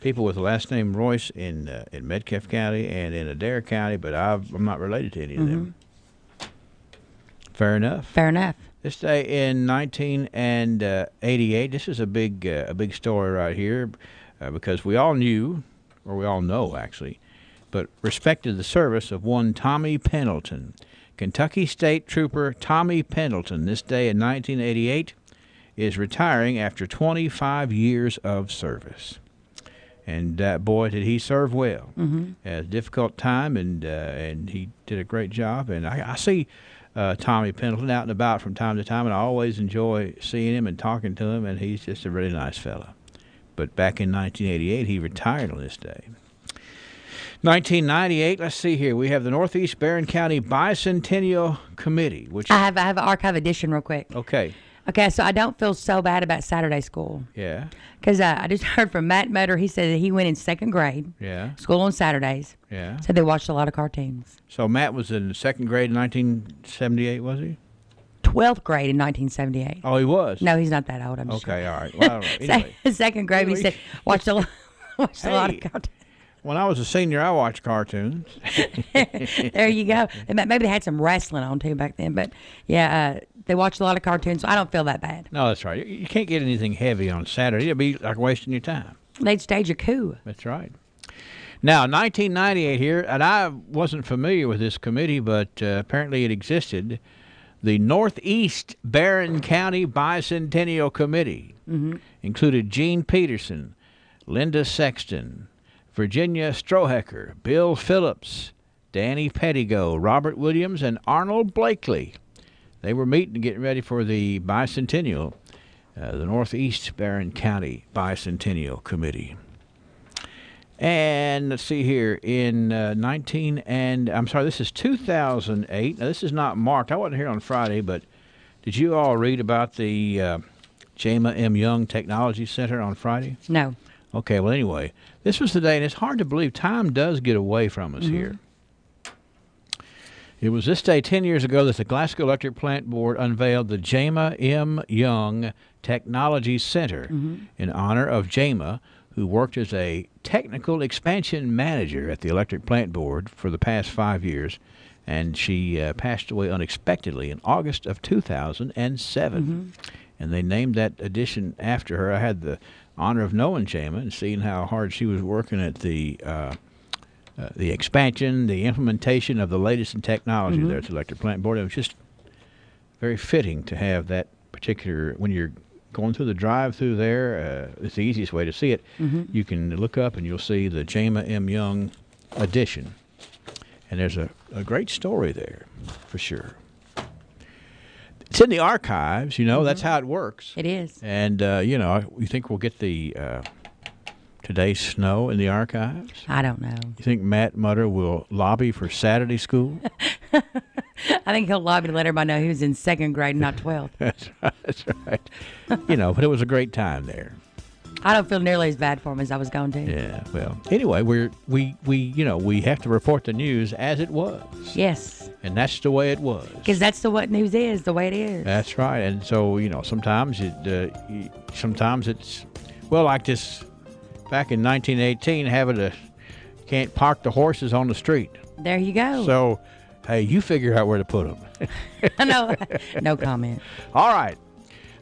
people with the last name Royce in Metcalfe County and in Adair County, but I'm not related to any of them. Fair enough. Fair enough. This day in 1988, this is a big story right here because we all knew, or we all know actually, but respected the service of one Tommy Pendleton. Kentucky State Trooper Tommy Pendleton, this day in 1988, is retiring after 25 years of service. And boy, did he serve well. Had a difficult time, and he did a great job. And I see Tommy Pendleton out and about from time to time, and I always enjoy seeing him and talking to him, and he's just a really nice fella. But back in 1988, he retired on this day. 1998, let's see here. We have the Northeast Barron County Bicentennial Committee. Which I have an archive edition real quick. Okay. Okay, so I don't feel so bad about Saturday school. Yeah. Because I just heard from Matt Mutter. He said that he went in second grade. Yeah. School on Saturdays. Yeah. Said they watched a lot of cartoons. So Matt was in second grade in 1978, was he? 12th grade in 1978. Oh, he was? No, he's not that old. I'm just okay, all right. Well, anyway. Second grade, he said, watched a lot of cartoons. When I was a senior, I watched cartoons. There you go. Maybe they had some wrestling on, too, back then. But, yeah, they watched a lot of cartoons, so I don't feel that bad. No, that's right. You can't get anything heavy on Saturday. It'd be like wasting your time. They'd stage a coup. That's right. Now, 1998 here, and I wasn't familiar with this committee, but apparently it existed. The Northeast Barron County Bicentennial Committee included Gene Peterson, Linda Sexton, Virginia Strohecker, Bill Phillips, Danny Pettigo, Robert Williams, and Arnold Blakely. They were meeting and getting ready for the bicentennial, the Northeast Barron County Bicentennial Committee. And let's see here, in this is 2008. Now, this is not marked. I wasn't here on Friday, but did you all read about the Jama M. Young Technology Center on Friday? No. Okay, well, anyway, this was the day, and it's hard to believe time does get away from us here. It was this day 10 years ago that the Glasgow Electric Plant Board unveiled the Jama M. Young Technology Center in honor of Jama, who worked as a technical expansion manager at the Electric Plant Board for the past 5 years, and she passed away unexpectedly in August of 2007. And they named that addition after her. I had the honor of knowing Jama and seeing how hard she was working at the expansion, the implementation of the latest in technology there at the Electric Plant Board. It was just very fitting to have that particular, when you're going through the drive-through there, it's the easiest way to see it. You can look up and you'll see the Jama M. Young addition. And there's a great story there, for sure. It's in the archives, that's how it works. It is. And, you think we'll get the today's snow in the archives? I don't know. You think Matt Mutter will lobby for Saturday school? I think he'll lobby to let everybody know he was in second grade, not 12th. That's right. But it was a great time there. I don't feel nearly as bad for him as I was going to. Yeah, well, anyway, we have to report the news as it was. Yes. And that's the way it was. Because that's what news is, the way it is. That's right. And so, sometimes it's, well, like this, back in 1918, can't park the horses on the street. There you go. So, hey, you figure out where to put them. No comment. All right.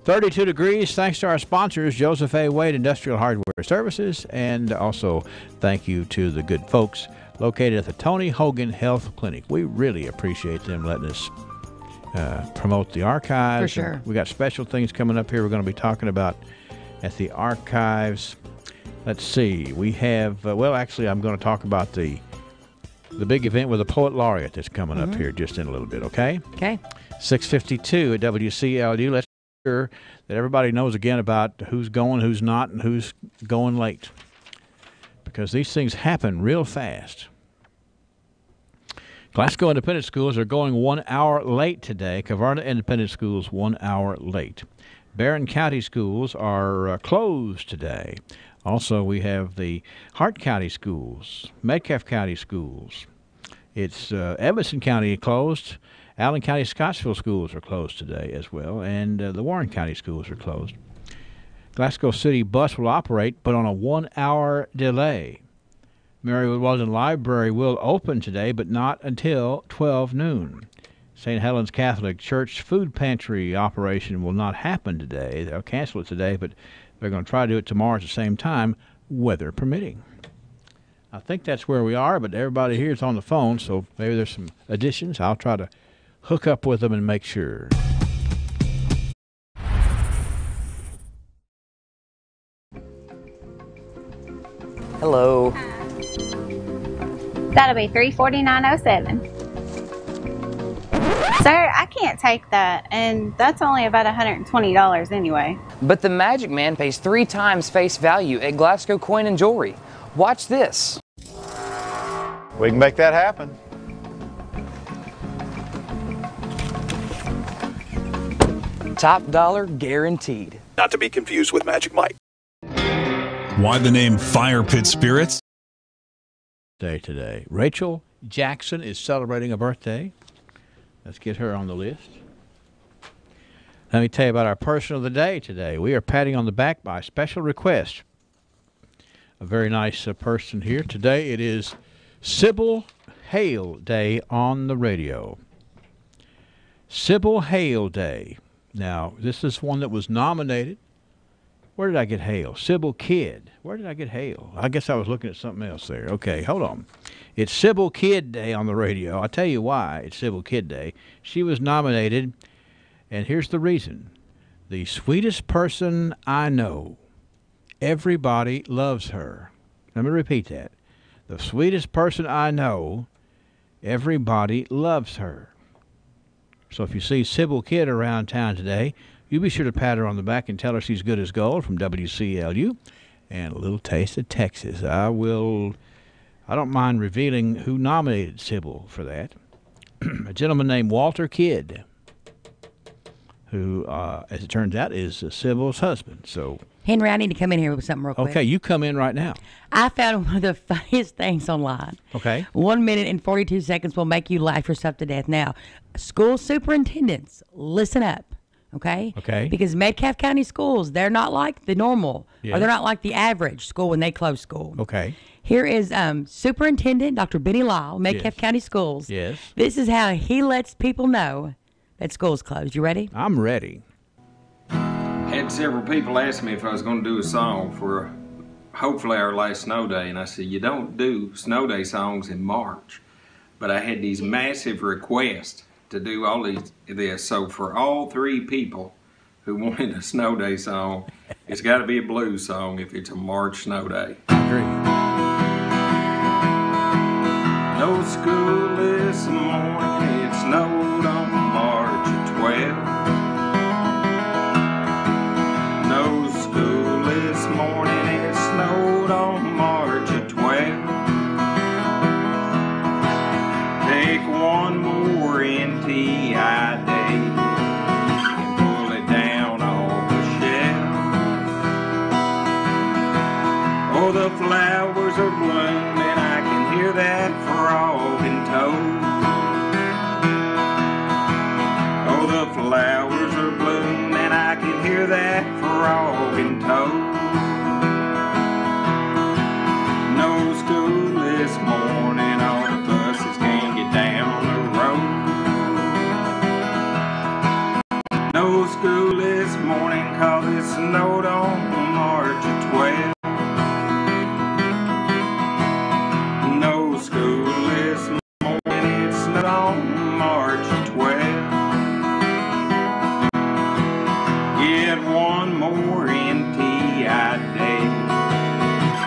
32 degrees, thanks to our sponsors, Joseph A. Wade Industrial Hardware Services, and also thank you to the good folks located at the Tony Hogan Health Clinic. We really appreciate them letting us promote the archives. For sure. We got special things coming up here we're going to be talking about at the archives. Let's see. We have, actually, I'm going to talk about the big event with the Poet Laureate that's coming up here just in a little bit, okay? Okay. 6:52 at WCLU. Let's make sure that everybody knows again about who's going, who's not, and who's going late. Because these things happen real fast. Glasgow Independent Schools are going 1 hour late today. Kavarna Independent Schools 1 hour late. Barron County Schools are closed today. Also, we have the Hart County Schools, Metcalfe County Schools. It's Edmonson County closed. Allen County Scottsville Schools are closed today as well. And the Warren County Schools are closed. Glasgow City bus will operate, but on a 1-hour delay. Marywood Weldon Library will open today, but not until 12 noon. St. Helens Catholic Church food pantry operation will not happen today. They'll cancel it today, but they're going to try to do it tomorrow at the same time, weather permitting. I think that's where we are, but everybody here is on the phone, so maybe there's some additions. I'll try to hook up with them and make sure. Hello. That'll be $349.07. Sir, I can't take that, and that's only about $120 anyway. But the Magic Man pays 3 times face value at Glasgow Coin and Jewelry. Watch this. We can make that happen. Top dollar guaranteed. Not to be confused with Magic Mike. Why the name Fire Pit Spirits? Day today. Rachel Jackson is celebrating a birthday. Let's get her on the list. Let me tell you about our person of the day today. We are patting on the back by special request. A very nice person here. Today it is Sybil Hale Day on the radio. Sybil Hale Day. Now, this is one that was nominated. Where did I get Hale? Sybil Kidd. Where did I get Hale? I guess I was looking at something else there. Okay, hold on. It's Sybil Kidd Day on the radio. I'll tell you why it's Sybil Kidd Day. She was nominated, and here's the reason. The sweetest person I know. Everybody loves her. Let me repeat that. The sweetest person I know. Everybody loves her. So if you see Sybil Kidd around town today, you be sure to pat her on the back and tell her she's good as gold from WCLU and a little taste of Texas. I don't mind revealing who nominated Sybil for that. A gentleman named Walter Kidd, who, as it turns out, is Sybil's husband. So, Henry, I need to come in here with something real quick. Okay, you come in right now. I found one of the funniest things online. Okay. 1 minute and 42 seconds will make you laugh yourself to death. Now, school superintendents, listen up. Okay? Okay. Because Metcalfe County schools, they're not like the normal, Yeah. or they're not like the average school when they close school. Okay. Here is Superintendent Dr. Benny Lyle, Metcalfe County Schools. Yes. This is how he lets people know that school's closed. You ready? I'm ready. Had several people ask me if I was going to do a song for hopefully our last snow day, and I said, you don't do snow day songs in March. But I had these massive requests to do all this. So for all 3 people who wanted a snow day song, it's got to be a blues song if it's a March snow day. I agree. No school this morning, it snowed on March 12th. No school this morning, it snowed on March 12th. Take one more NTI day and pull it down off the shelf. Oh, the flowers are blooming, I can hear that frog and toad. Oh, the flowers are blooming, I can hear that frog and toad. No school this morning, all the buses can't get down the road. No school this morning, 'cause it snowed on March 12th. No school this morning, it snowed on March 12th. Get one more NTI day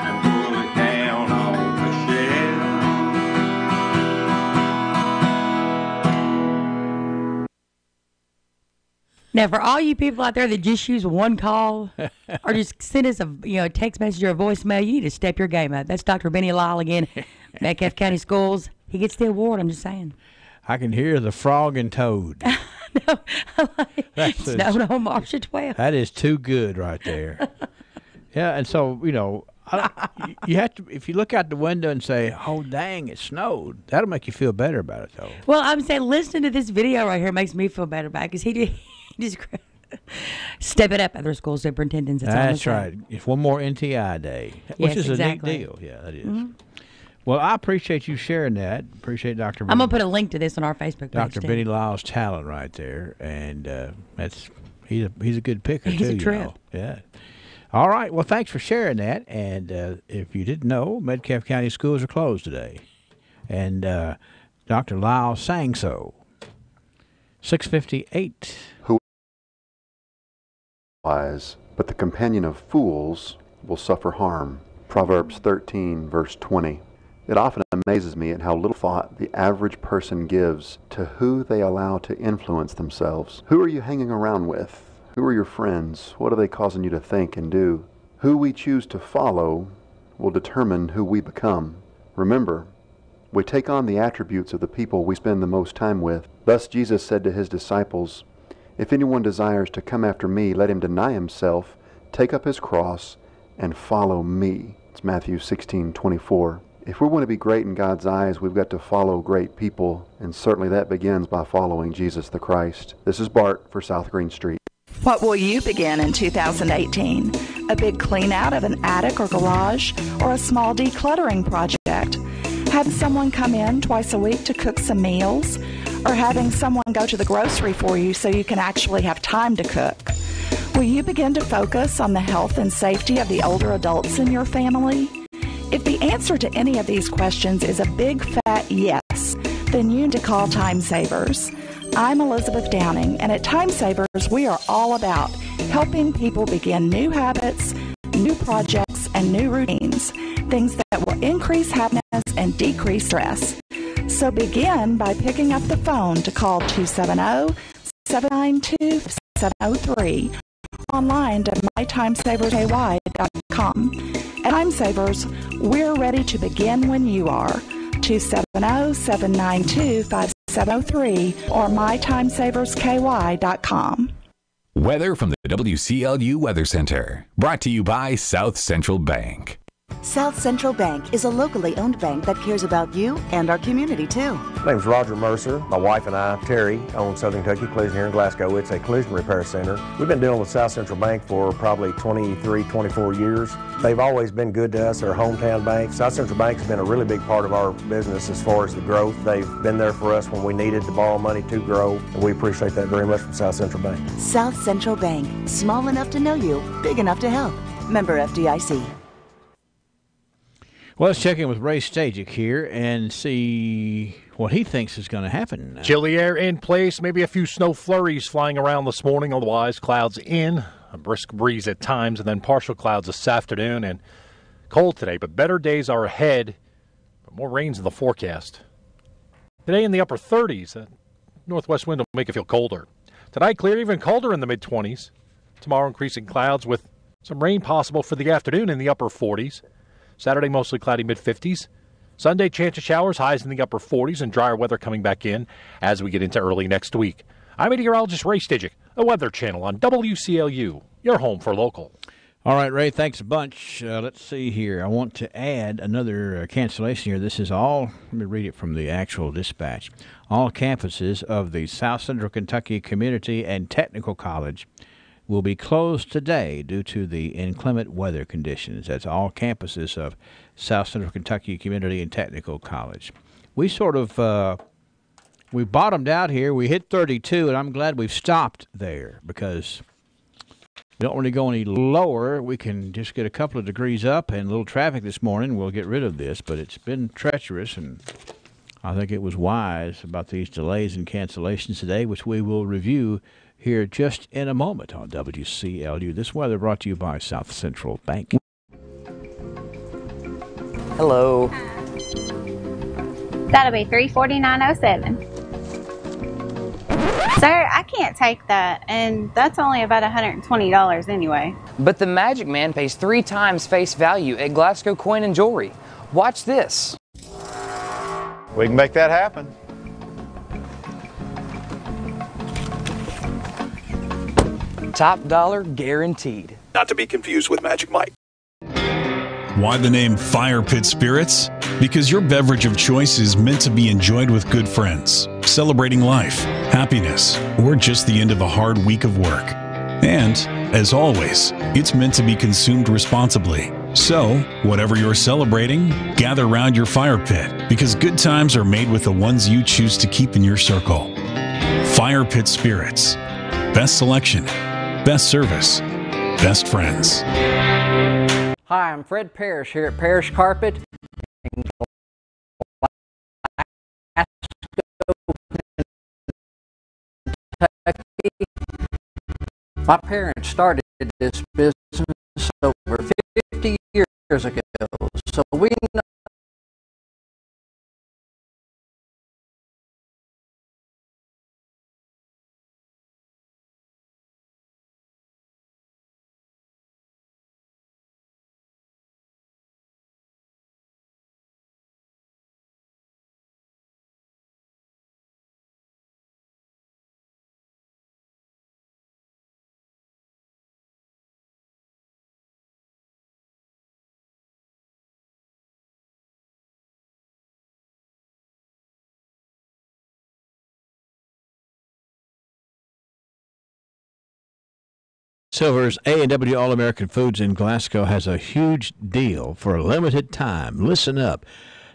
and pull it down off the shelf. Now, for all you people out there that just use one call or just send us a text message or a voicemail, you need to step your game up. That's Dr. Benny Lyle again, Metcalfe County Schools. He gets the award, I'm just saying. I can hear the frog and toad. It's snowed on March 12th. That is too good right there. Yeah, and so, you have to, if you look out the window and say, oh, dang, it snowed, that'll make you feel better about it, though. Well, I'm saying listening to this video right here makes me feel better about it because he just Step it up, other school superintendents. That's right. It's one more NTI day, which is exactly. a neat deal. Yeah, that is. Mm-hmm. Well, I appreciate you sharing that. Appreciate Dr. I'm going to put a link to this on our Facebook page. Dr. Benny Lyle's talent right there, and he's a good picker too. He's a trip. You know? Yeah. All right. Well, thanks for sharing that. And if you didn't know, Metcalfe County schools are closed today, and Dr. Lyle sang so. 6:58. Who wise, but the companion of fools will suffer harm. Proverbs 13, verse 20. It often amazes me at how little thought the average person gives to who they allow to influence themselves. Who are you hanging around with? Who are your friends? What are they causing you to think and do? Who we choose to follow will determine who we become. Remember, we take on the attributes of the people we spend the most time with. Thus Jesus said to his disciples, "If anyone desires to come after me, let him deny himself, take up his cross, and follow me." It's Matthew 16:24. If we want to be great in God's eyes, we've got to follow great people, and certainly that begins by following Jesus the Christ. This is Bart for South Green Street. What will you begin in 2018? A big clean out of an attic or garage, or a small decluttering project? Having someone come in twice a week to cook some meals, or having someone go to the grocery for you so you can actually have time to cook? Will you begin to focus on the health and safety of the older adults in your family? If the answer to any of these questions is a big fat yes, then you need to call Time Savers. I'm Elizabeth Downing, and at Time Savers, we are all about helping people begin new habits, new projects, and new routines, things that will increase happiness and decrease stress. So begin by picking up the phone to call 270-792-703, online to mytimesaversky.com. At Time Savers, we're ready to begin when you are. 270-792-5703 or mytimesaversky.com. Weather from the WCLU Weather Center. Brought to you by South Central Bank. South Central Bank is a locally owned bank that cares about you and our community, too. My name's Roger Mercer. My wife and I, Terry, own Southern Kentucky Collision here in Glasgow. It's a collision repair center. We've been dealing with South Central Bank for probably 23, 24 years. They've always been good to us. They're a hometown bank. South Central Bank has been a really big part of our business as far as the growth. They've been there for us when we needed to borrow money to grow, and we appreciate that very much from South Central Bank. South Central Bank, small enough to know you, big enough to help. Member FDIC. Well, let's check in with Ray Stajic here and see what he thinks is going to happen. Chilly air in place, maybe a few snow flurries flying around this morning. Otherwise, clouds in, a brisk breeze at times, and then partial clouds this afternoon, and cold today. But better days are ahead, but more rain's in the forecast. Today in the upper 30s, a northwest wind will make it feel colder. Tonight, clear, even colder in the mid-20s. Tomorrow, increasing clouds with some rain possible for the afternoon in the upper 40s. Saturday, mostly cloudy mid-50s. Sunday, chance of showers, highs in the upper 40s, and drier weather coming back in as we get into early next week. I'm meteorologist Ray Stajic, the Weather Channel on WCLU, your home for local. All right, Ray, thanks a bunch. Let's see here. I want to add another cancellation here. This is all, let me read it from the actual dispatch. All campuses of the South Central Kentucky Community and Technical College will be closed today due to the inclement weather conditions. That's all campuses of South Central Kentucky Community and Technical College. We sort of, we bottomed out here. We hit 32, and I'm glad we've stopped there because we don't really go any lower. We can just get a couple of degrees up and a little traffic this morning. We'll get rid of this, but it's been treacherous, and I think it was wise about these delays and cancellations today, which we will review here just in a moment on WCLU. This weather brought to you by South Central Bank. Hello. That'll be $349.07. Sir, I can't take that, and that's only about $120 anyway. But the Magic Man pays 3 times face value at Glasgow Coin and Jewelry. Watch this. We can make that happen. Top dollar guaranteed. Not to be confused with Magic Mike. Why the name Fire Pit Spirits? Because your beverage of choice is meant to be enjoyed with good friends, celebrating life, happiness, or just the end of a hard week of work. And, as always, it's meant to be consumed responsibly. So, whatever you're celebrating, gather round your fire pit, because good times are made with the ones you choose to keep in your circle. Fire Pit Spirits. Best selection, best service, best friends. Hi, I'm Fred Parrish here at Parrish Carpet. My parents started this business over 50 years ago, so we know Silver's A&W All-American Foods in Glasgow has a huge deal for a limited time. Listen up.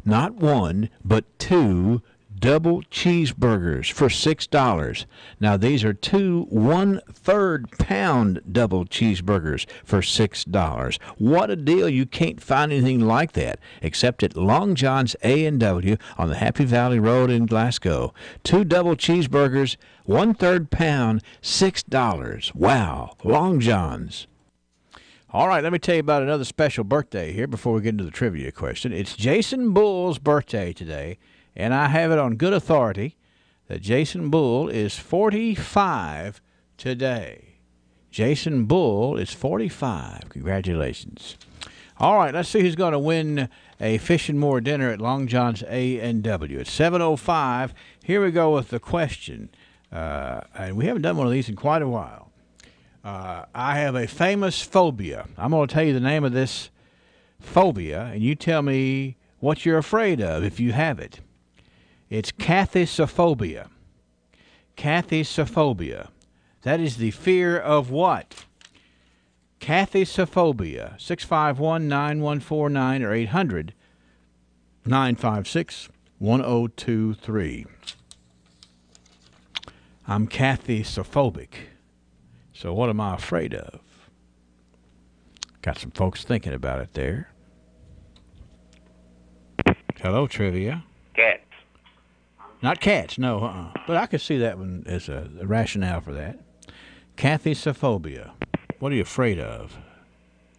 Not one, but 2 double cheeseburgers for $6. Now, these are 2 1/3 pound double cheeseburgers for $6. What a deal. You can't find anything like that except at Long John's A&W on the Happy Valley Road in Glasgow. 2 double cheeseburgers, 1/3 pound, $6. Wow. Long John's. All right, let me tell you about another special birthday here before we get into the trivia question. It's Jason Bull's birthday today. And I have it on good authority that Jason Bull is 45 today. Jason Bull is 45. Congratulations. All right, let's see who's going to win a Fish and More dinner at Long John's A&W. It's 7:05. Here we go with the question. And we haven't done one of these in quite a while. I have a famous phobia. I'm going to tell you the name of this phobia, and you tell me what you're afraid of if you have it. It's cathysophobia. Cathysophobia. That is the fear of what? Cathysophobia. 651-9149 or 800-956-1023. I'm cathysophobic. So what am I afraid of? Got some folks thinking about it there. Hello, trivia. Cats. Not cats, no. But I could see that one as a rationale for that. Cathysophobia. What are you afraid of?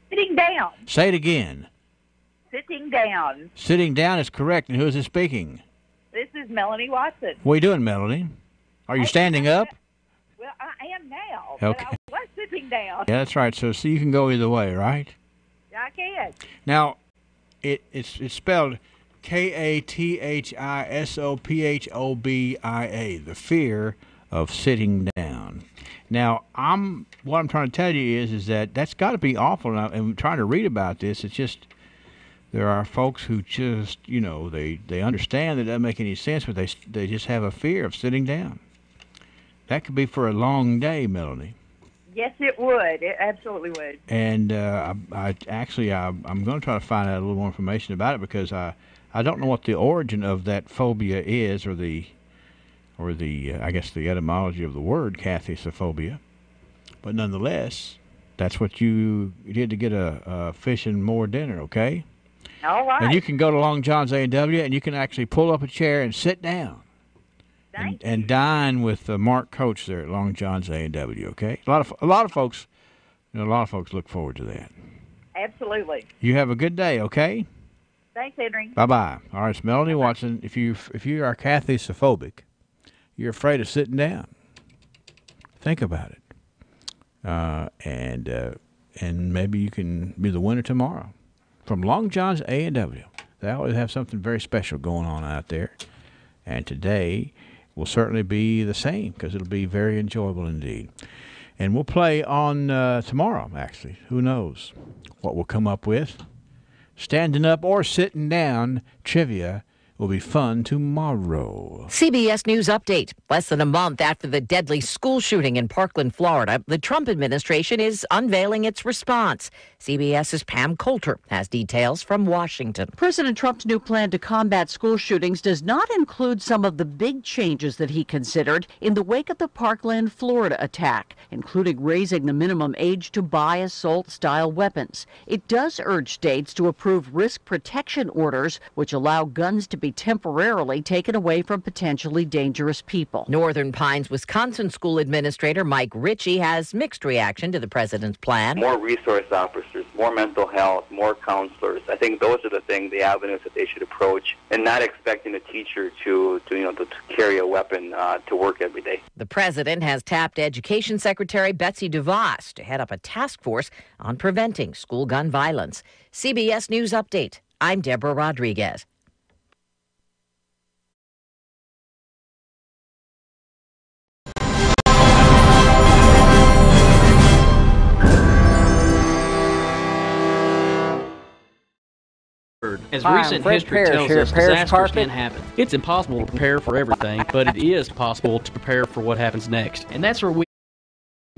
Sitting down. Say it again. Sitting down. Sitting down is correct. And who is it speaking? This is Melanie Watson. What are you doing, Melanie? Are you standing up? Well, I am now. Okay. But I was sitting down. Yeah, that's right. So you can go either way, right? I can. Now, it's spelled Kathysophobia, the fear of sitting down. Now, what I'm trying to tell you is that that's got to be awful. And I'm trying to read about this. It's just there are folks who just, they understand that it doesn't make any sense, but they just have a fear of sitting down. That could be for a long day, Melanie. Yes, it would. It absolutely would. And I'm going to try to find out a little more information about it because I don't know what the origin of that phobia is, or the I guess the etymology of the word cathysophobia. But nonetheless, that's what you did to get a Fish and More dinner, okay? All right. And you can go to Long John's A&W and you can actually pull up a chair and sit down and dine with Mark Coach there at Long John's A&W, okay? A lot of folks look forward to that. Absolutely. You have a good day, okay? Thanks, Henry. Bye-bye. All right, it's Melanie Watson. If you are cathysophobic, you're afraid of sitting down. Think about it. And maybe you can be the winner tomorrow. From Long John's A&W. They always have something very special going on out there. And today will certainly be the same because it'll be very enjoyable indeed. And we'll play on tomorrow, actually. Who knows what we'll come up with. Standing up or sitting down trivia will be fun tomorrow. CBS News Update. Less than a month after the deadly school shooting in Parkland, Florida, the Trump administration is unveiling its response. CBS's Pam Coulter has details from Washington. President Trump's new plan to combat school shootings does not include some of the big changes that he considered in the wake of the Parkland, Florida attack, including raising the minimum age to buy assault-style weapons. It does urge states to approve risk protection orders, which allow guns to be temporarily taken away from potentially dangerous people. Northern Pines, Wisconsin school administrator Mike Ritchie has mixed reaction to the president's plan. More resource officers, more mental health, more counselors. I think those are the avenues that they should approach, and not expecting a teacher to carry a weapon to work every day. The president has tapped Education Secretary Betsy DeVos to head up a task force on preventing school gun violence. CBS News Update. I'm Deborah Rodriguez. As Hi, recent Fred history Parrish tells here, us, Parrish disasters Carpet. can happen. It's impossible to prepare for everything, but it is possible to prepare for what happens next. And that's where we,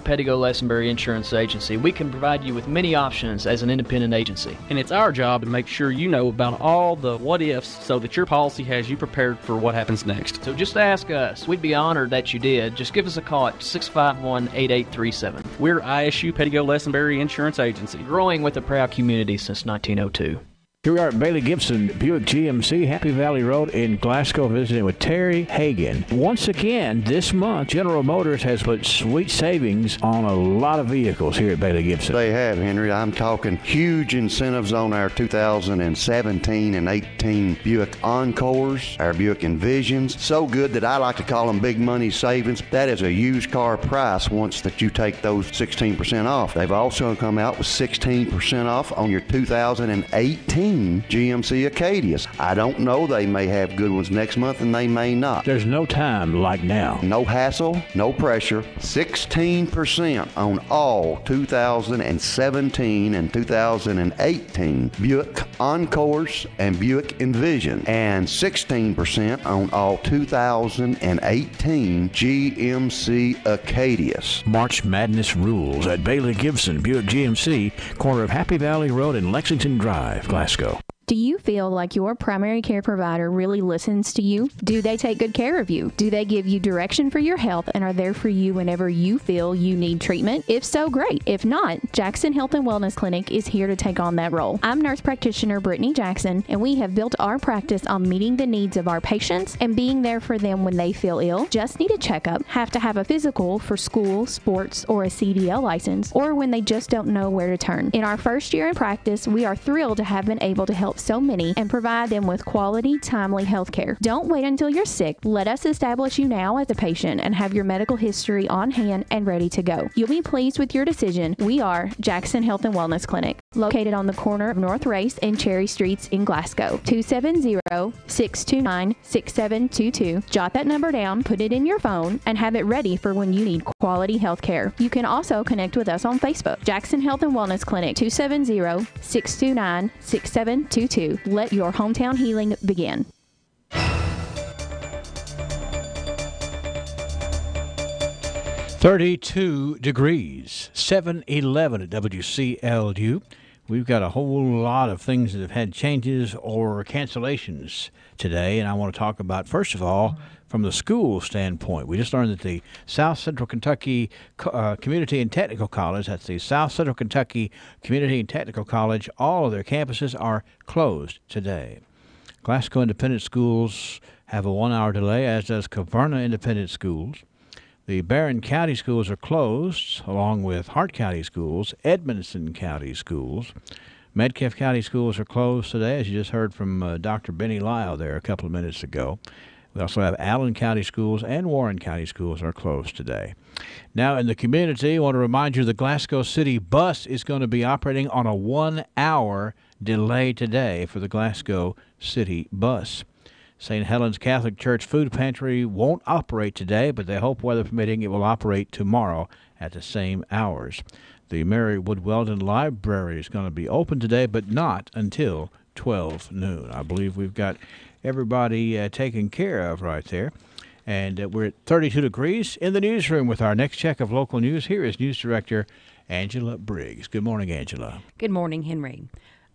Pettigo Lessenberry Insurance Agency, we can provide you with many options as an independent agency. And it's our job to make sure you know about all the what-ifs so that your policy has you prepared for what happens next. So just ask us. We'd be honored that you did. Just give us a call at 651-8837. We're ISU Pettigo Lessenberry Insurance Agency, growing with a proud community since 1902. Here we are at Bailey Gibson Buick GMC, Happy Valley Road in Glasgow, visiting with Terry Hagan. Once again, this month, General Motors has put sweet savings on a lot of vehicles here at Bailey Gibson. They have, Henry. I'm talking huge incentives on our 2017 and 18 Buick Encores, our Buick Envisions. So good that I like to call them big money savings. That is a used car price once that you take those 16% off. They've also come out with 16% off on your 2018 GMC Acadias. I don't know, they may have good ones next month and they may not. There's no time like now. No hassle, no pressure. 16% on all 2017 and 2018 Buick Encores and Buick Envision, and 16% on all 2018 GMC Acadias. March Madness rules at Bailey Gibson Buick GMC, corner of Happy Valley Road and Lexington Drive, Glasgow. Do you feel like your primary care provider really listens to you? Do they take good care of you? Do they give you direction for your health and are there for you whenever you feel you need treatment? If so, great. If not, Jackson Health and Wellness Clinic is here to take on that role. I'm nurse practitioner Brittany Jackson, and we have built our practice on meeting the needs of our patients and being there for them when they feel ill, just need a checkup, have to have a physical for school, sports, or a CDL license, or when they just don't know where to turn. In our first year in practice, we are thrilled to have been able to help so many and provide them with quality, timely health care. Don't wait until you're sick. Let us establish you now as a patient and have your medical history on hand and ready to go. You'll be pleased with your decision. We are Jackson Health and Wellness Clinic, located on the corner of North Race and Cherry Streets in Glasgow. 270-629-6722. Jot that number down, put it in your phone, and have it ready for when you need quality health care. You can also connect with us on Facebook. Jackson Health and Wellness Clinic, 270-629-6722. Let your hometown healing begin. "32 degrees, 7:11 at WCLU. We've got a whole lot of things that have had changes or cancellations today, and I want to talk about, first of all, from the school standpoint. We just learned that the South Central Kentucky Community and Technical College, that's the South Central Kentucky Community and Technical College, all of their campuses are closed today. Glasgow Independent Schools have a 1-hour delay, as does Caverna Independent Schools. The Barron County schools are closed, along with Hart County schools, Edmondson County schools. Metcalfe County schools are closed today, as you just heard from Dr. Benny Lyle there a couple of minutes ago. We also have Allen County schools and Warren County schools are closed today. Now, in the community, I want to remind you the Glasgow City bus is going to be operating on a 1-hour delay today for the Glasgow City bus. St. Helens Catholic Church Food Pantry won't operate today, but they hope, weather permitting, it will operate tomorrow at the same hours. The Mary Wood Weldon Library is going to be open today, but not until 12 noon. I believe we've got everybody taken care of right there. And we're at 32 degrees in the newsroom with our next check of local news. Here is News Director Angela Briggs. Good morning, Angela. Good morning, Henry.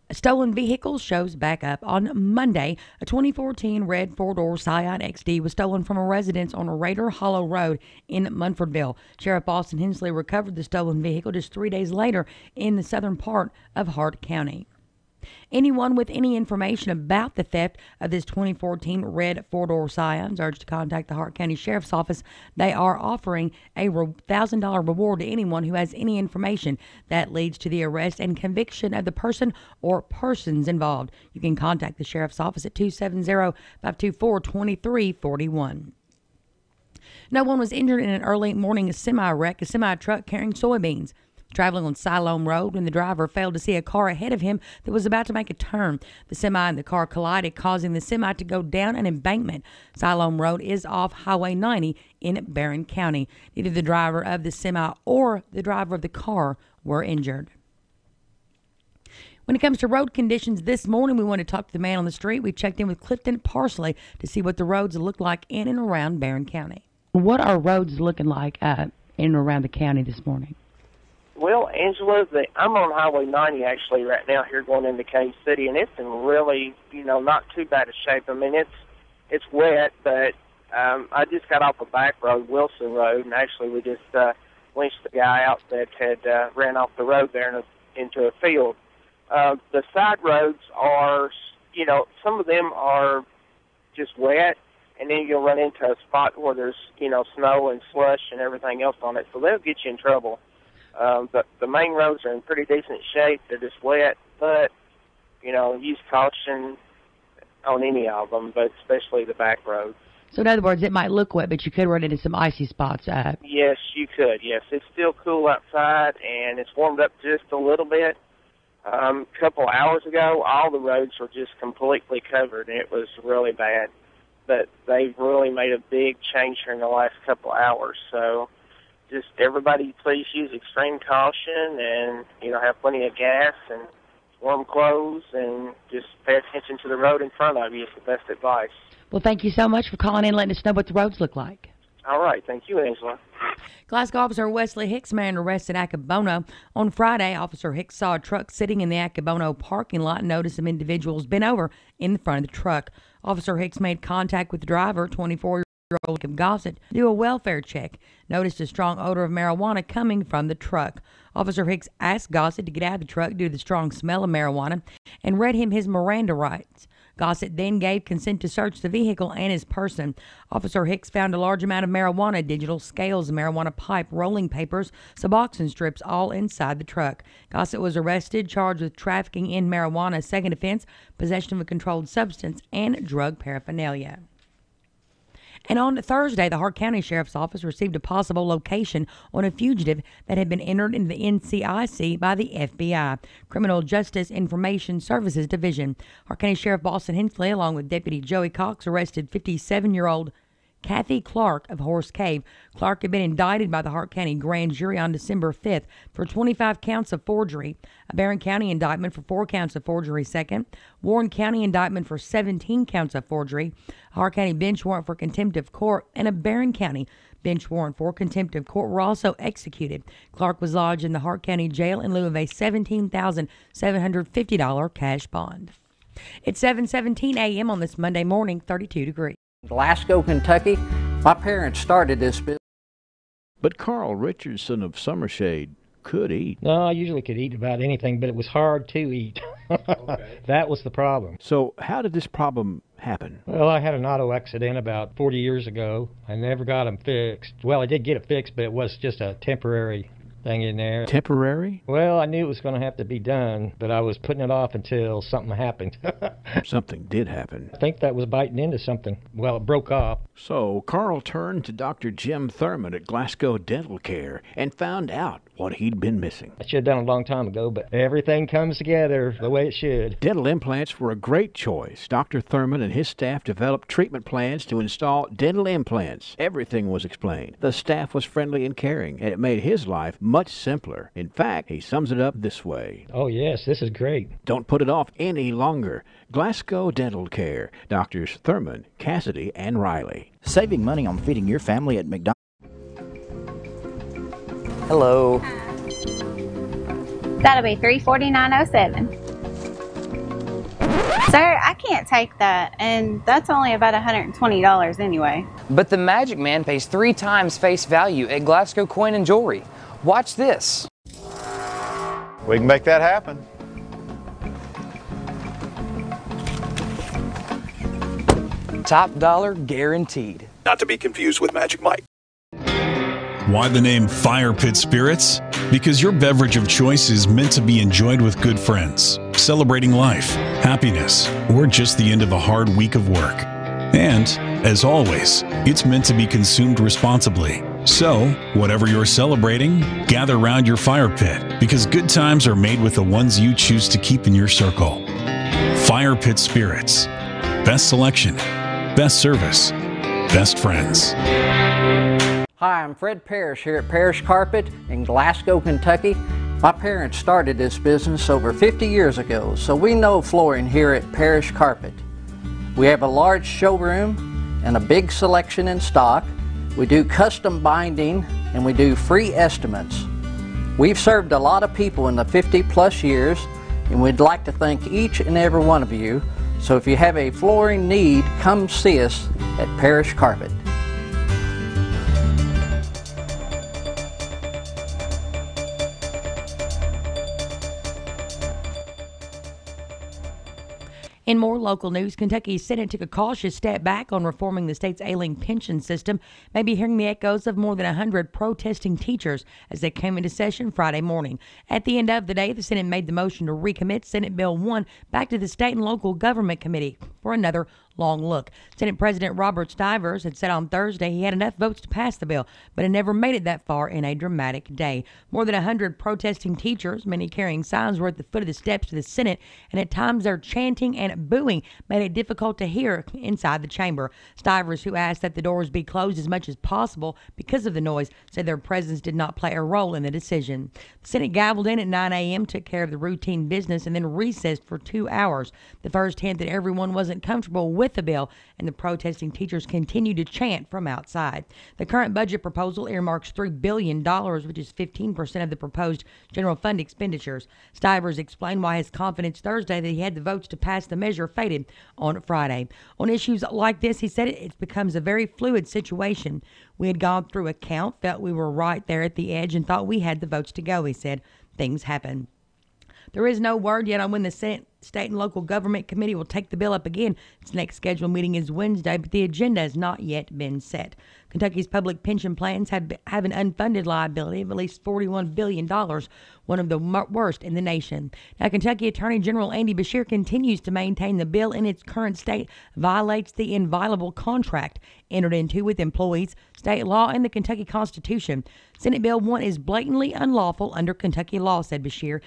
A stolen vehicle shows back up on Monday. A 2014 red four-door Scion XD was stolen from a residence on Raider Hollow Road in Munfordville. Sheriff Austin Hensley recovered the stolen vehicle just 3 days later in the southern part of Hart County. Anyone with any information about the theft of this 2014 red four-door Scion is urged to contact the Hart County Sheriff's Office. They are offering a $1,000 reward to anyone who has any information that leads to the arrest and conviction of the person or persons involved. You can contact the Sheriff's Office at 270-524-2341. No one was injured in an early morning semi-wreck. A semi-truck carrying soybeans traveling on Siloam Road when the driver failed to see a car ahead of him that was about to make a turn. The semi and the car collided, causing the semi to go down an embankment. Siloam Road is off Highway 90 in Barron County. Neither the driver of the semi or the driver of the car were injured. When it comes to road conditions this morning, we want to talk to the man on the street. We checked in with Clifton Parsley to see what the roads look like in and around Barron County. What are roads looking like in and around the county this morning? Well, Angela, I'm on Highway 90 actually right now here going into Cave City, and it's in really, not too bad a shape. I mean, it's wet, but I just got off the back road, Wilson Road, and actually we just lynched the guy out that had ran off the road there into a field. The side roads are, some of them are just wet, and then you'll run into a spot where there's, snow and slush and everything else on it, so they'll get you in trouble. But the main roads are in pretty decent shape. They're just wet, but, use caution on any of them, but especially the back roads. So in other words, it might look wet, but you could run into some icy spots. Yes, you could, yes. It's still cool outside, and it's warmed up just a little bit. A couple hours ago, all the roads were just completely covered, and it was really bad. But they've really made a big change here in the last couple hours, so just everybody please use extreme caution and, have plenty of gas and warm clothes and just pay attention to the road in front of you is the best advice. Well, thank you so much for calling in and letting us know what the roads look like. All right. Thank you, Angela. Glasgow Officer Wesley Hicks, man arrested at Accabono. On Friday, Officer Hicks saw a truck sitting in the Accabono parking lot and noticed some individuals bent over in the front of the truck. Officer Hicks made contact with the driver, 24-year-old Gossett, to do a welfare check. Noticed a strong odor of marijuana coming from the truck. Officer Hicks asked Gossett to get out of the truck due to the strong smell of marijuana and read him his Miranda rights. Gossett then gave consent to search the vehicle and his person. Officer Hicks found a large amount of marijuana, digital scales, marijuana pipe, rolling papers, Suboxone strips, all inside the truck. Gossett was arrested, charged with trafficking in marijuana, second offense, possession of a controlled substance, and drug paraphernalia. And on Thursday, the Hart County Sheriff's Office received a possible location on a fugitive that had been entered into the NCIC by the FBI, Criminal Justice Information Services Division. Hart County Sheriff Austin Hensley, along with Deputy Joey Cox, arrested 57-year-old Kathy Clark of Horse Cave. Clark had been indicted by the Hart County Grand Jury on December 5th for 25 counts of forgery, a Barron County indictment for 4 counts of forgery second, Warren County indictment for 17 counts of forgery, a Hart County bench warrant for contempt of court, and a Barron County bench warrant for contempt of court were also executed. Clark was lodged in the Hart County Jail in lieu of a $17,750 cash bond. It's 7:17 a.m. on this Monday morning, 32 degrees. Glasgow, Kentucky. My parents started this business. But Carl Richardson of Summershade could eat. No, I usually could eat about anything, but it was hard to eat. Okay. That was the problem. So how did this problem happen? Well, I had an auto accident about 40 years ago. I never got them fixed. Well, I did get it fixed, but it was just a temporary thing in there. Temporary? Well, I knew it was going to have to be done, but I was putting it off until something happened. Something did happen. I think that was biting into something. Well, it broke off. So Carl turned to Dr. Jim Thurman at Glasgow Dental Care and found out what he'd been missing. I should have done it a long time ago, but everything comes together the way it should. Dental implants were a great choice. Dr. Thurman and his staff developed treatment plans to install dental implants. Everything was explained. The staff was friendly and caring, and it made his life much simpler. In fact, he sums it up this way. Oh, yes, this is great. Don't put it off any longer. Glasgow Dental Care. Doctors Thurman, Cassidy, and Riley. Saving money on feeding your family at McDonald's. Hello. That'll be $349.07. Sir, I can't take that, and that's only about $120 anyway. But the Magic Man pays 3 times face value at Glasgow Coin and Jewelry. Watch this. We can make that happen. Top dollar guaranteed. Not to be confused with Magic Mike. Why the name Fire Pit Spirits? Because your beverage of choice is meant to be enjoyed with good friends, celebrating life, happiness, or just the end of a hard week of work. And, as always, it's meant to be consumed responsibly. So, whatever you're celebrating, gather round your fire pit, because good times are made with the ones you choose to keep in your circle. Fire Pit Spirits. Best selection, best service, best friends. Hi, I'm Fred Parrish here at Parrish Carpet in Glasgow, Kentucky. My parents started this business over 50 years ago, so we know flooring here at Parrish Carpet. We have a large showroom and a big selection in stock. We do custom binding and we do free estimates. We've served a lot of people in the 50+ years, and we'd like to thank each and every one of you. So if you have a flooring need, come see us at Parrish Carpet. In more local news, Kentucky's Senate took a cautious step back on reforming the state's ailing pension system, maybe hearing the echoes of more than 100 protesting teachers as they came into session Friday morning. At the end of the day, the Senate made the motion to recommit Senate Bill 1 back to the State and Local Government Committee for another long look. Senate President Robert Stivers had said on Thursday he had enough votes to pass the bill, but it never made it that far in a dramatic day. More than 100 protesting teachers, many carrying signs, were at the foot of the steps to the Senate, and at times their chanting and booing made it difficult to hear inside the chamber. Stivers, who asked that the doors be closed as much as possible because of the noise, said their presence did not play a role in the decision. The Senate gavelled in at 9 a.m., took care of the routine business, and then recessed for 2 hours. The first hint that everyone wasn't comfortable with the bill, and the protesting teachers continued to chant from outside. The current budget proposal earmarks $3 billion, which is 15% of the proposed general fund expenditures. Stivers explained why his confidence Thursday that he had the votes to pass the measure faded on Friday. On issues like this, he said it becomes a very fluid situation. We had gone through a count, felt we were right there at the edge, and thought we had the votes to go, he said. Things happen. There is no word yet on when the Senate State and Local Government Committee will take the bill up again. Its next scheduled meeting is Wednesday, but the agenda has not yet been set. Kentucky's public pension plans have an unfunded liability of at least $41 billion, one of the worst in the nation. Now, Kentucky Attorney General Andy Beshear continues to maintain the bill in its current state violates the inviolable contract entered into with employees, state law, and the Kentucky Constitution. Senate Bill 1 is blatantly unlawful under Kentucky law, said Beshear,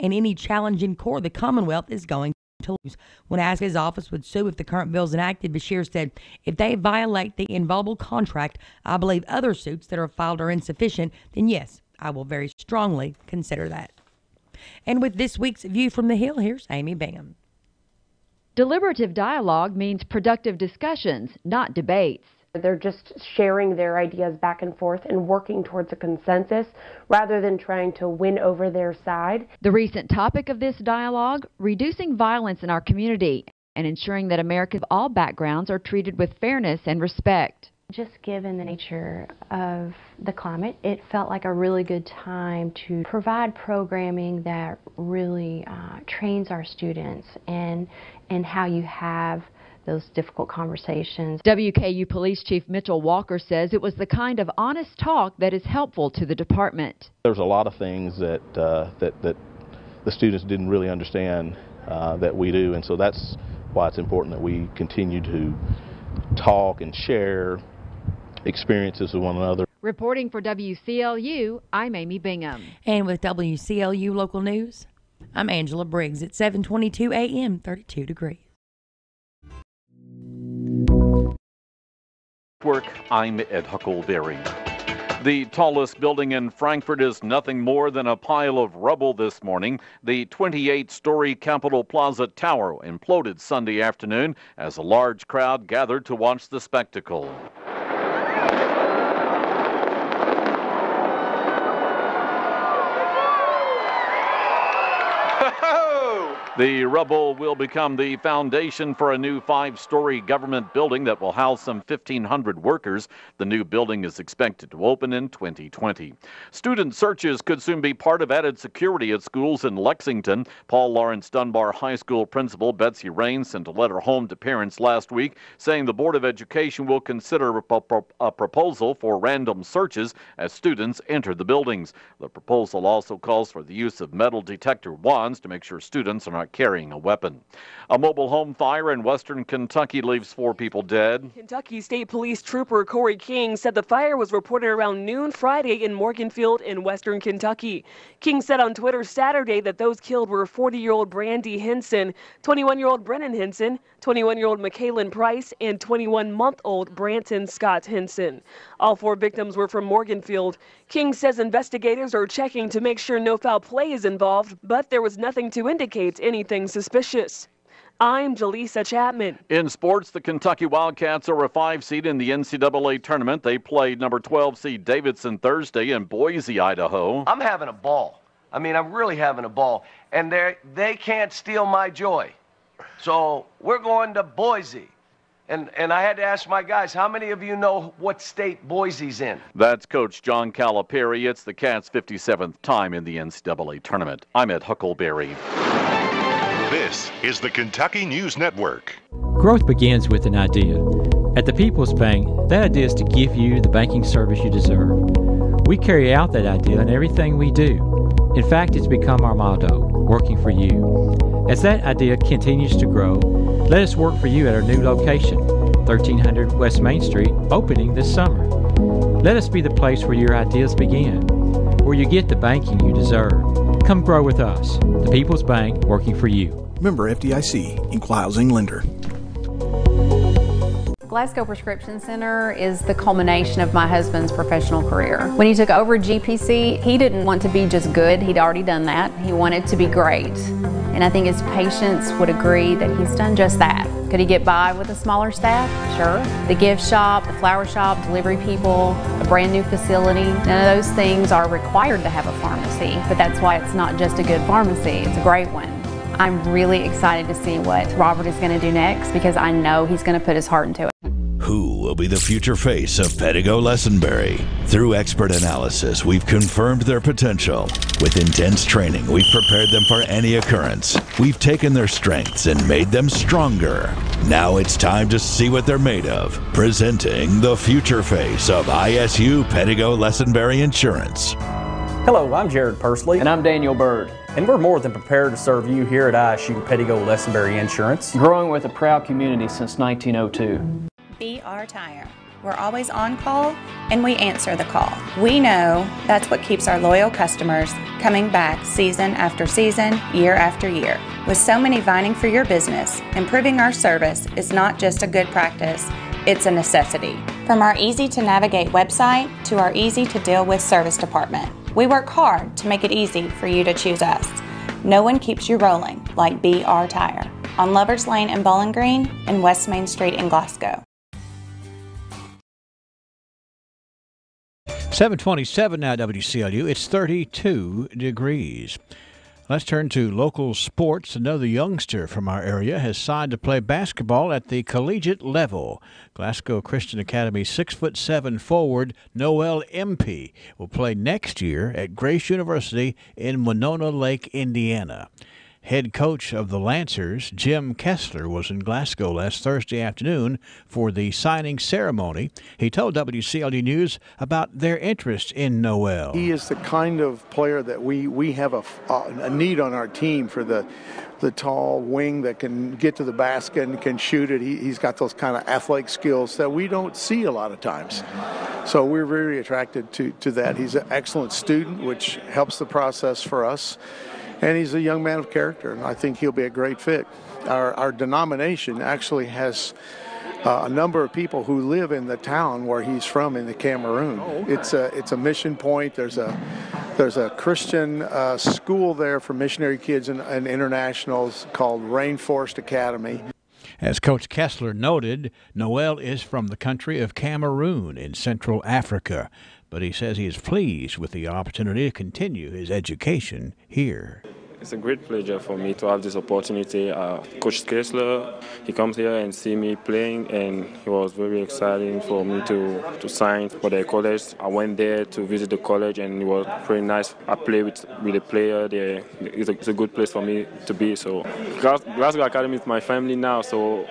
and any challenge in court the Commonwealth is going to lose. When asked if his office would sue if the current bill is enacted, Beshear said, if they violate the inviolable contract, I believe other suits that are filed are insufficient, then yes, I will very strongly consider that. And with this week's View from the Hill, here's Amy Bingham. Deliberative dialogue means productive discussions, not debates. They're just sharing their ideas back and forth and working towards a consensus rather than trying to win over their side. The recent topic of this dialogue, reducing violence in our community and ensuring that Americans of all backgrounds are treated with fairness and respect. Just given the nature of the climate, it felt like a really good time to provide programming that really trains our students and how you have those difficult conversations. WKU Police Chief Mitchell Walker says it was the kind of honest talk that is helpful to the department. There's a lot of things that the students didn't really understand that we do, and so that's why it's important that we continue to talk and share experiences with one another. Reporting for WCLU, I'm Amy Bingham. And with WCLU Local News, I'm Angela Briggs at 7:22 a.m., 32 degrees. I'm Ed Huckleberry. The tallest building in Frankfort is nothing more than a pile of rubble this morning. The 28-story Capitol Plaza Tower imploded Sunday afternoon as a large crowd gathered to watch the spectacle. The rubble will become the foundation for a new 5-story government building that will house some 1,500 workers. The new building is expected to open in 2020. Student searches could soon be part of added security at schools in Lexington. Paul Lawrence Dunbar High School principal Betsy Raines sent a letter home to parents last week saying the Board of Education will consider a proposal for random searches as students enter the buildings. The proposal also calls for the use of metal detector wands to make sure students are not carrying a weapon. A mobile home fire in western Kentucky leaves 4 people dead. Kentucky State Police Trooper Corey King said the fire was reported around noon Friday in Morganfield in western Kentucky. King said on Twitter Saturday that those killed were 40-year-old Brandy Henson, 21-year-old Brennan Henson, 21-year-old McKaylin Price, and 21-month-old Branton Scott Henson. All 4 victims were from Morganfield. King says investigators are checking to make sure no foul play is involved, but there was nothing to indicate anything suspicious. I'm Jaleesa Chapman. In sports, the Kentucky Wildcats are a 5 seed in the NCAA tournament. They played number 12 seed Davidson Thursday in Boise, Idaho. I'm having a ball. I mean, I'm really having a ball. And they can't steal my joy. So we're going to Boise. And I had to ask my guys, how many of you know what state Boise's in? That's Coach John Calipari. It's the Cats' 57th time in the NCAA tournament. I'm Ed Huckleberry. This is the Kentucky News Network. Growth begins with an idea. At the People's Bank, that idea is to give you the banking service you deserve. We carry out that idea in everything we do. In fact, it's become our motto, working for you. As that idea continues to grow, let us work for you at our new location, 1300 West Main Street, opening this summer. Let us be the place where your ideas begin, where you get the banking you deserve. Come grow with us. The People's Bank, working for you. Member FDIC, Equal Housing Lender. Glasgow Prescription Center is the culmination of my husband's professional career. When he took over GPC, he didn't want to be just good. He'd already done that. He wanted to be great. And I think his patients would agree that he's done just that. Could he get by with a smaller staff? Sure. The gift shop, the flower shop, delivery people, a brand new facility, none of those things are required to have a pharmacy, but that's why it's not just a good pharmacy, it's a great one. I'm really excited to see what Robert is going to do next because I know he's going to put his heart into it. Who will be the future face of Pettigo Lessenberry? Through expert analysis, we've confirmed their potential. With intense training, we've prepared them for any occurrence. We've taken their strengths and made them stronger. Now it's time to see what they're made of. Presenting the future face of ISU Pettigo Lessenberry Insurance. Hello, I'm Jared Persley. And I'm Daniel Bird. And we're more than prepared to serve you here at ISU Pettigo Lessenberry Insurance. Growing with a proud community since 1902. BR Tire. We're always on call and we answer the call. We know that's what keeps our loyal customers coming back season after season, year after year. With so many vying for your business, improving our service is not just a good practice, it's a necessity. From our easy to navigate website to our easy to deal with service department, we work hard to make it easy for you to choose us. No one keeps you rolling like BR Tire on Lovers Lane in Bowling Green and West Main Street in Glasgow. 727 now WCLU. It's 32 degrees. Let's turn to local sports. Another youngster from our area has signed to play basketball at the collegiate level. Glasgow Christian Academy 6'7" forward Noel Impey will play next year at Grace University in Winona Lake, Indiana. Head coach of the Lancers, Jim Kessler, was in Glasgow last Thursday afternoon for the signing ceremony. He told WCLD News about their interest in Noel. He is the kind of player that we have a need on our team for the tall wing that can get to the basket and can shoot it. He's got those kind of athletic skills that we don't see a lot of times. So we're very attracted to that. He's an excellent student, which helps the process for us. And he's a young man of character, and I think he'll be a great fit. Our denomination actually has a number of people who live in the town where he's from in the Cameroon. Oh, okay. It's a mission point. There's a Christian school there for missionary kids and internationals called Rainforest Academy. As Coach Kessler noted, Noel is from the country of Cameroon in Central Africa, but he says he is pleased with the opportunity to continue his education here. It's a great pleasure for me to have this opportunity. Coach Kessler, he comes here and see me playing, and it was very exciting for me to sign for the college. I went there to visit the college, and it was pretty nice. I play with the player there. It's a good place for me to be. So Glasgow Academy is my family now, so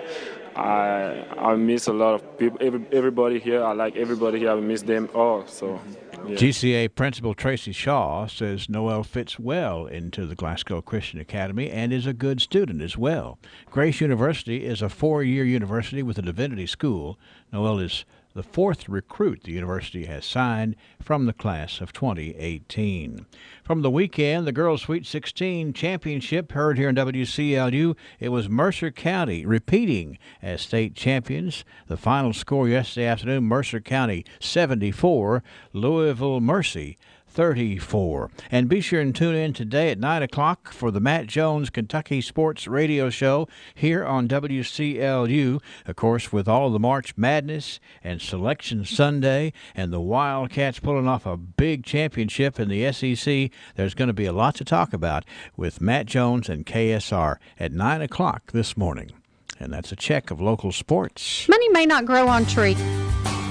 I miss a lot of people, everybody here. I like everybody here. I miss them all. So. Yeah. GCA Principal Tracy Shaw says Noel fits well into the Glasgow Christian Academy and is a good student as well. Grace University is a 4-year university with a divinity school. Noel is the 4th recruit the university has signed from the class of 2018. From the weekend, the Girls Sweet 16 Championship heard here in WCLU. It was Mercer County repeating as state champions. The final score yesterday afternoon, Mercer County 74, Louisville Mercy 34. And be sure and tune in today at 9 o'clock for the Matt Jones Kentucky Sports Radio Show here on WCLU. Of course, with all the March Madness and Selection Sunday and the Wildcats pulling off a big championship in the SEC, there's going to be a lot to talk about with Matt Jones and KSR at 9 o'clock this morning. And that's a check of local sports. Money may not grow on trees.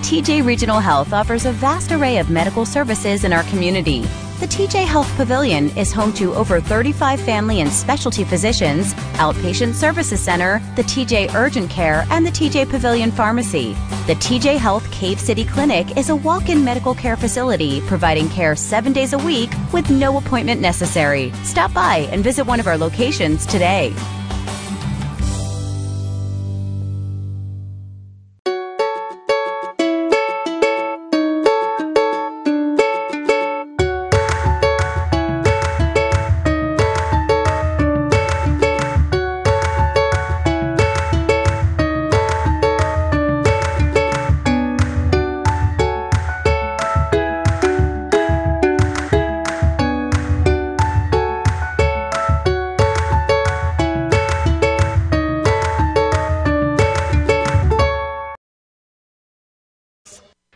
TJ Regional Health offers a vast array of medical services in our community. The TJ Health Pavilion is home to over 35 family and specialty physicians, outpatient services center, the TJ Urgent Care, and the TJ Pavilion Pharmacy. The TJ Health Cave City Clinic is a walk-in medical care facility providing care 7 days a week with no appointment necessary. Stop by and visit one of our locations today.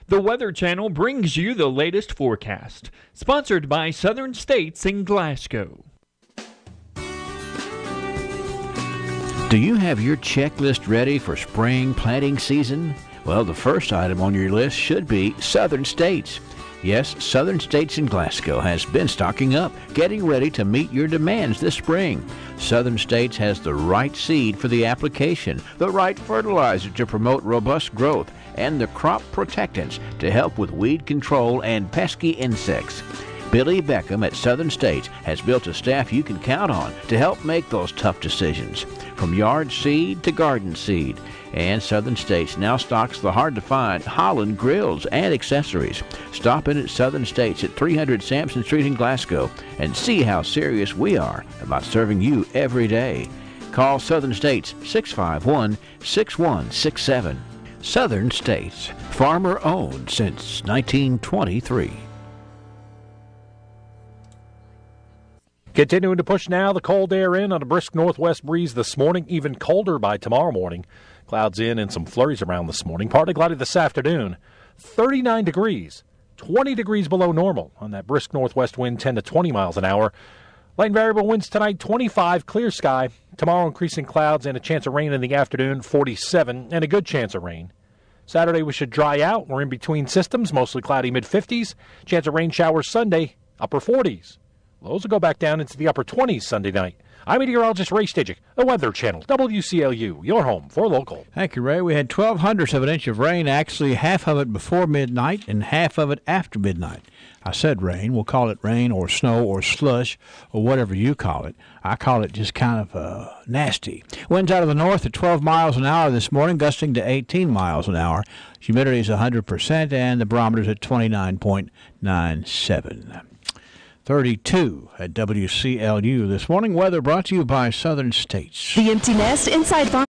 The Weather Channel brings you the latest forecast, sponsored by Southern States in Glasgow. Do you have your checklist ready for spring planting season? Well, the first item on your list should be Southern States. Yes, Southern States in Glasgow has been stocking up, getting ready to meet your demands this spring. Southern States has the right seed for the application, the right fertilizer to promote robust growth, and the crop protectants to help with weed control and pesky insects. Billy Beckham at Southern States has built a staff you can count on to help make those tough decisions, from yard seed to garden seed. And Southern States now stocks the hard-to-find Holland grills and accessories. Stop in at Southern States at 300 Sampson Street in Glasgow and see how serious we are about serving you every day. Call Southern States 651-6167. Southern States, farmer-owned since 1923. Continuing to push now, the cold air in on a brisk northwest breeze this morning, even colder by tomorrow morning. Clouds in and some flurries around this morning. Partly cloudy this afternoon. 39 degrees, 20 degrees below normal on that brisk northwest wind, 10 to 20 miles an hour. Light and variable winds tonight, 25, clear sky. Tomorrow, increasing clouds and a chance of rain in the afternoon, 47, and a good chance of rain. Saturday, we should dry out. We're in between systems, mostly cloudy, mid-50s. Chance of rain showers Sunday, upper 40s. Lows will go back down into the upper 20s Sunday night. I'm meteorologist Ray Stidgick, the Weather Channel, WCLU, your home for local. Thank you, Ray. We had 0.12 of an inch of rain, actually half of it before midnight and half of it after midnight. I said rain. We'll call it rain or snow or slush or whatever you call it. I call it just kind of nasty. Winds out of the north at 12 miles an hour this morning, gusting to 18 miles an hour. Humidity is 100%, and the barometer's at 29.97. 32 at WCLU this morning. Weather brought to you by Southern States. The Empty Nest Inside Farm.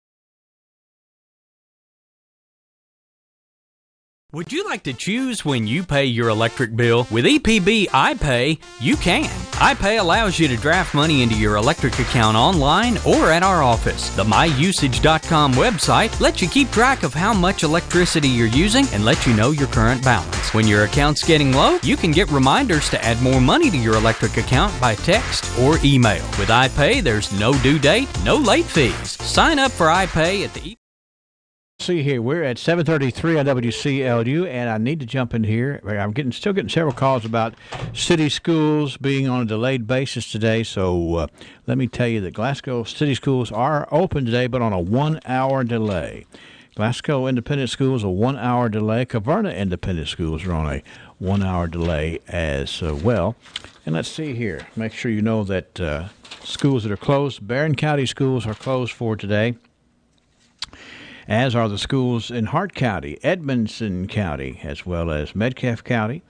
Would you like to choose when you pay your electric bill? With EPB iPay, you can. iPay allows you to draft money into your electric account online or at our office. The myusage.com website lets you keep track of how much electricity you're using and lets you know your current balance. When your account's getting low, you can get reminders to add more money to your electric account by text or email. With iPay, there's no due date, no late fees. Sign up for iPay at the See here, we're at 7:33 on WCLU, and I need to jump in here. I'm still getting several calls about city schools being on a delayed basis today. So let me tell you that Glasgow city schools are open today, but on a 1-hour delay. Glasgow Independent Schools, a 1-hour delay. Caverna Independent Schools are on a 1-hour delay as well. And let's see here. Make sure you know that schools that are closed, Barron County schools are closed for today, as are the schools in Hart County, Edmondson County, as well as Metcalfe County,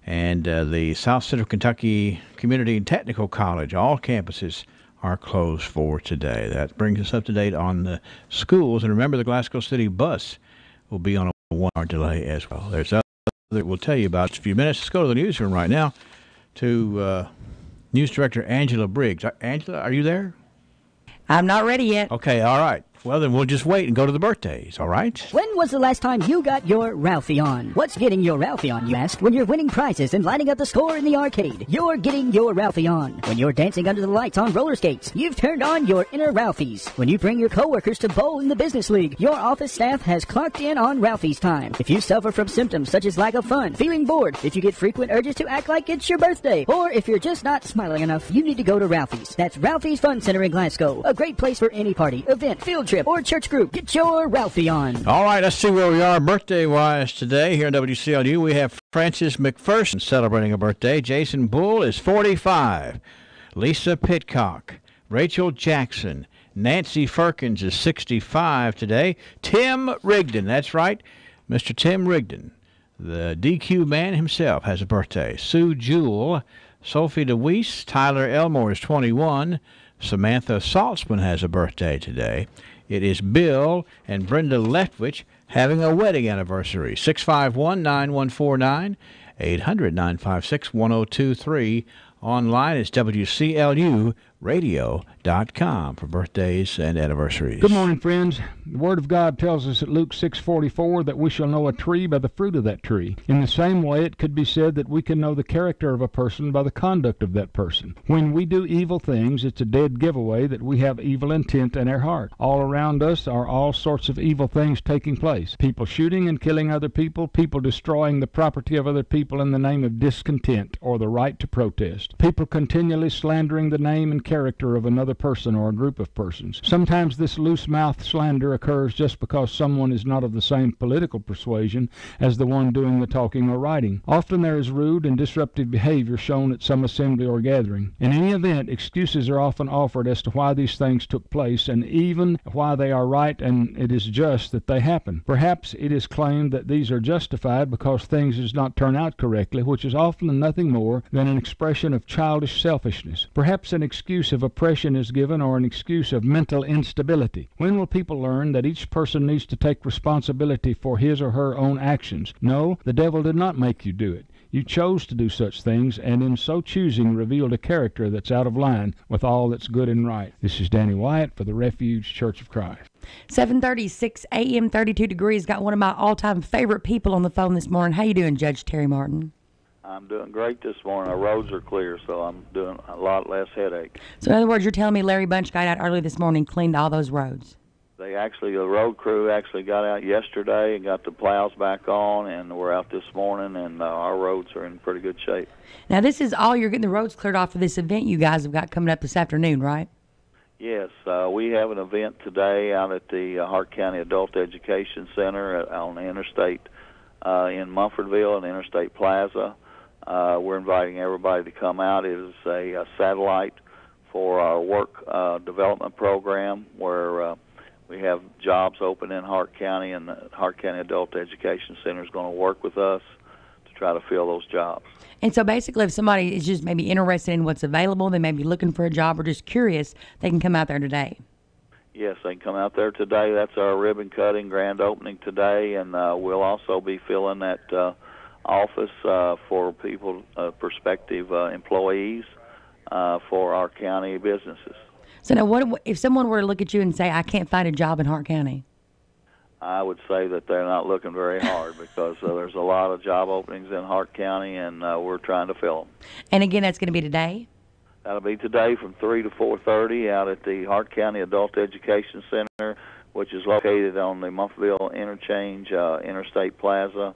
and the South Central Kentucky Community and Technical College. All campuses are closed for today. That brings us up to date on the schools. And remember, the Glasgow City bus will be on a 1-hour delay as well. There's other that we'll tell you about in a few minutes. Let's go to the newsroom right now to News Director Angela Briggs. Angela, are you there? I'm not ready yet. Okay, all right. Well, then we'll just wait and go to the birthdays, all right? When was the last time you got your Ralphie on? What's getting your Ralphie on, you ask? When you're winning prizes and lighting up the score in the arcade, you're getting your Ralphie on. When you're dancing under the lights on roller skates, you've turned on your inner Ralphies. When you bring your coworkers to bowl in the business league, your office staff has clocked in on Ralphie's time. If you suffer from symptoms such as lack of fun, feeling bored, if you get frequent urges to act like it's your birthday, or if you're just not smiling enough, you need to go to Ralphie's. That's Ralphie's Fun Center in Glasgow. A great place for any party, event, field trip, or church group. Get your Ralphie on. All right, let's see where we are birthday-wise today. Here on WCLU, we have Francis McPherson celebrating a birthday. Jason Bull is 45. Lisa Pitcock. Rachel Jackson. Nancy Firkins is 65 today. Tim Rigdon, that's right, Mr. Tim Rigdon, the DQ man himself, has a birthday. Sue Jewell. Sophie DeWeese. Tyler Elmore is 21. Samantha Saltzman has a birthday today. It is Bill and Brenda Leftwich having a wedding anniversary. 651-9149, 800-956-1023. Online is WCLUradio.com for birthdays and anniversaries. Good morning, friends. The Word of God tells us at Luke 6:44 that we shall know a tree by the fruit of that tree. In the same way, it could be said that we can know the character of a person by the conduct of that person. When we do evil things, it's a dead giveaway that we have evil intent in our heart. All around us are all sorts of evil things taking place. People shooting and killing other people, people destroying the property of other people in the name of discontent or the right to protest. People continually slandering the name and character of another person or a group of persons. Sometimes this loose-mouthed slander occurs just because someone is not of the same political persuasion as the one doing the talking or writing. Often there is rude and disruptive behavior shown at some assembly or gathering. In any event, excuses are often offered as to why these things took place and even why they are right and it is just that they happen. Perhaps it is claimed that these are justified because things does not turn out correctly, which is often nothing more than an expression of childish selfishness. Perhaps an excuse of oppression is given or an excuse of mental instability. When will people learn that each person needs to take responsibility for his or her own actions? No, the devil did not make you do it. You chose to do such things, and in so choosing revealed a character that's out of line with all that's good and right. This is Danny Wyatt for the Refuge Church of Christ. 7:36 a.m., 32 degrees. Got one of my all-time favorite people on the phone this morning. How you doing, Judge Terry Martin? I'm doing great this morning. Our roads are clear, so I'm doing a lot less headache. So in other words, you're telling me Larry Bunch got out early this morning and cleaned all those roads? The road crew actually got out yesterday and got the plows back on, and we're out this morning, and our roads are in pretty good shape. Now, this is all you're getting the roads cleared off for this event you guys have got coming up this afternoon, right? Yes, we have an event today out at the Hart County Adult Education Center on the interstate in Munfordville and Interstate Plaza. We're inviting everybody to come out. It is a satellite for our work development program where we have jobs open in Hart County, and the Hart County Adult Education Center is going to work with us to try to fill those jobs. And so basically, if somebody is just maybe interested in what's available, they may be looking for a job or just curious, they can come out there today. Yes, they can come out there today. That's our ribbon cutting grand opening today, and we'll also be filling that office for people, prospective employees for our county businesses. So now, what if someone were to look at you and say, I can't find a job in Hart County? I would say that they're not looking very hard because there's a lot of job openings in Hart County, and we're trying to fill them. And again, that's going to be today? That'll be today from 3 to 4:30 out at the Hart County Adult Education Center, which is located on the Munfordville Interchange, Interstate Plaza,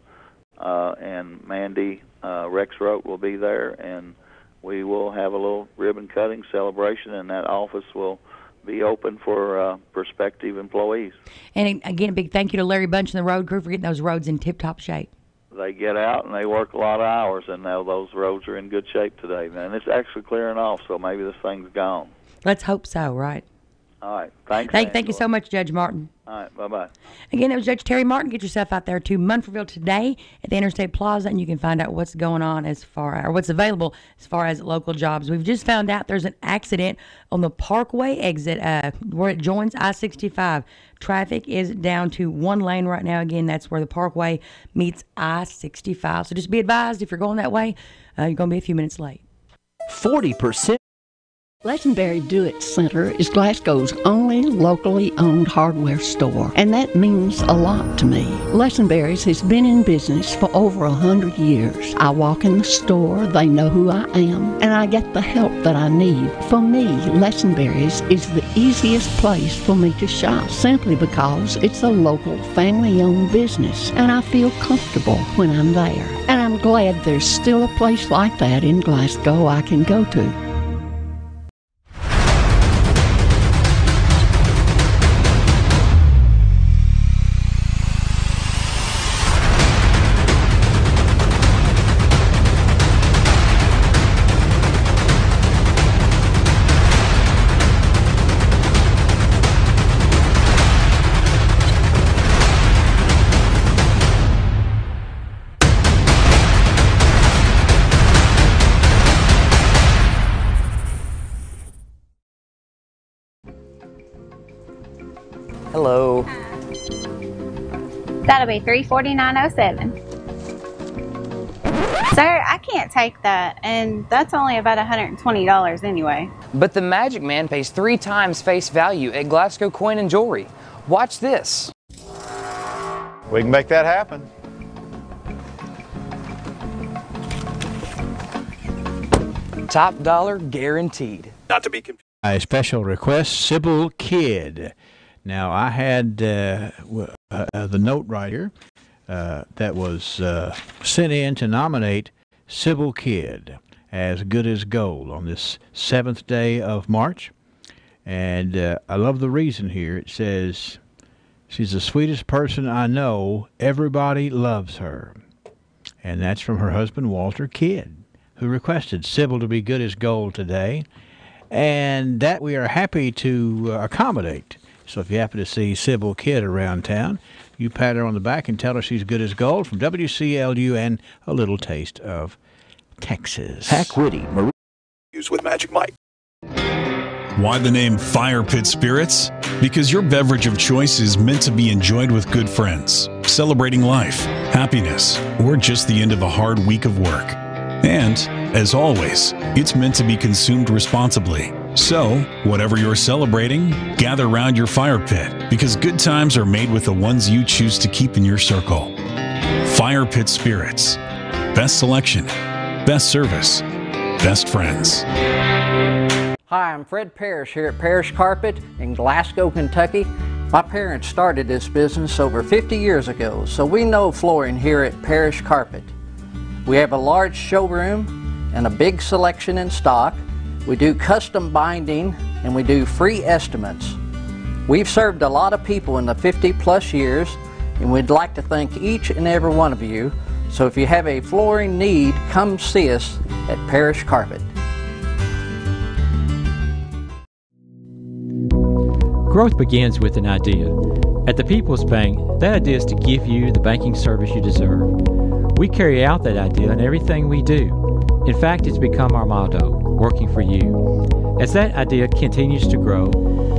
and Mandy Rexroth will be there, and we will have a little ribbon cutting celebration, and that office will be open for prospective employees. And again, a big thank you to Larry Bunch and the road crew for getting those roads in tip-top shape. They get out and they work a lot of hours, and now those roads are in good shape today. And it's actually clearing off, so maybe this thing's gone. Let's hope so, right? All right. Thanks. Thank you so much, Judge Martin. All right. Bye-bye. Again, it was Judge Terry Martin. Get yourself out there to Munfordville today at the Interstate Plaza, and you can find out what's going on or what's available as far as local jobs. We've just found out there's an accident on the Parkway exit where it joins I-65. Traffic is down to one lane right now. Again, that's where the Parkway meets I-65. So just be advised, if you're going that way, you're going to be a few minutes late. 40%. Lesenberry Do-It Center is Glasgow's only locally owned hardware store, and that means a lot to me. Lesenberry's has been in business for over 100 years. I walk in the store, they know who I am, and I get the help that I need. For me, Lesenberry's is the easiest place for me to shop, simply because it's a local family-owned business, and I feel comfortable when I'm there. And I'm glad there's still a place like that in Glasgow I can go to. Hello. That'll be $349.07. Sir, I can't take that, and that's only about $120 anyway. But the Magic Man pays 3 times face value at Glasgow Coin and Jewelry. Watch this. We can make that happen. Top dollar guaranteed. Not to be confused. A special request, Sybil Kidd. Now, I had the note writer that was sent in to nominate Sybil Kidd as Good as Gold on this 7th day of March. And I love the reason here. It says, she's the sweetest person I know. Everybody loves her. And that's from her husband, Walter Kidd, who requested Sybil to be Good as Gold today. And that we are happy to accommodate. So if you happen to see Sybil Kidd around town, you pat her on the back and tell her she's good as gold from WCLU and a little taste of Texas. Hack Witty, Marie. Use with Magic Mike. Why the name Fire Pit Spirits? Because your beverage of choice is meant to be enjoyed with good friends, celebrating life, happiness, or just the end of a hard week of work. And, as always, it's meant to be consumed responsibly. So, whatever you're celebrating, gather round your fire pit, because good times are made with the ones you choose to keep in your circle. Fire Pit Spirits. Best selection, best service, best friends. Hi, I'm Fred Parrish here at Parrish Carpet in Glasgow, Kentucky. My parents started this business over 50 years ago, so we know flooring here at Parish Carpet. We have a large showroom and a big selection in stock. We do custom binding and we do free estimates. We've served a lot of people in the 50-plus years, and we'd like to thank each and every one of you. So if you have a flooring need, come see us at Parish Carpet. Growth begins with an idea. At the People's Bank, that idea is to give you the banking service you deserve. We carry out that idea in everything we do. In fact, it's become our motto, working for you. As that idea continues to grow,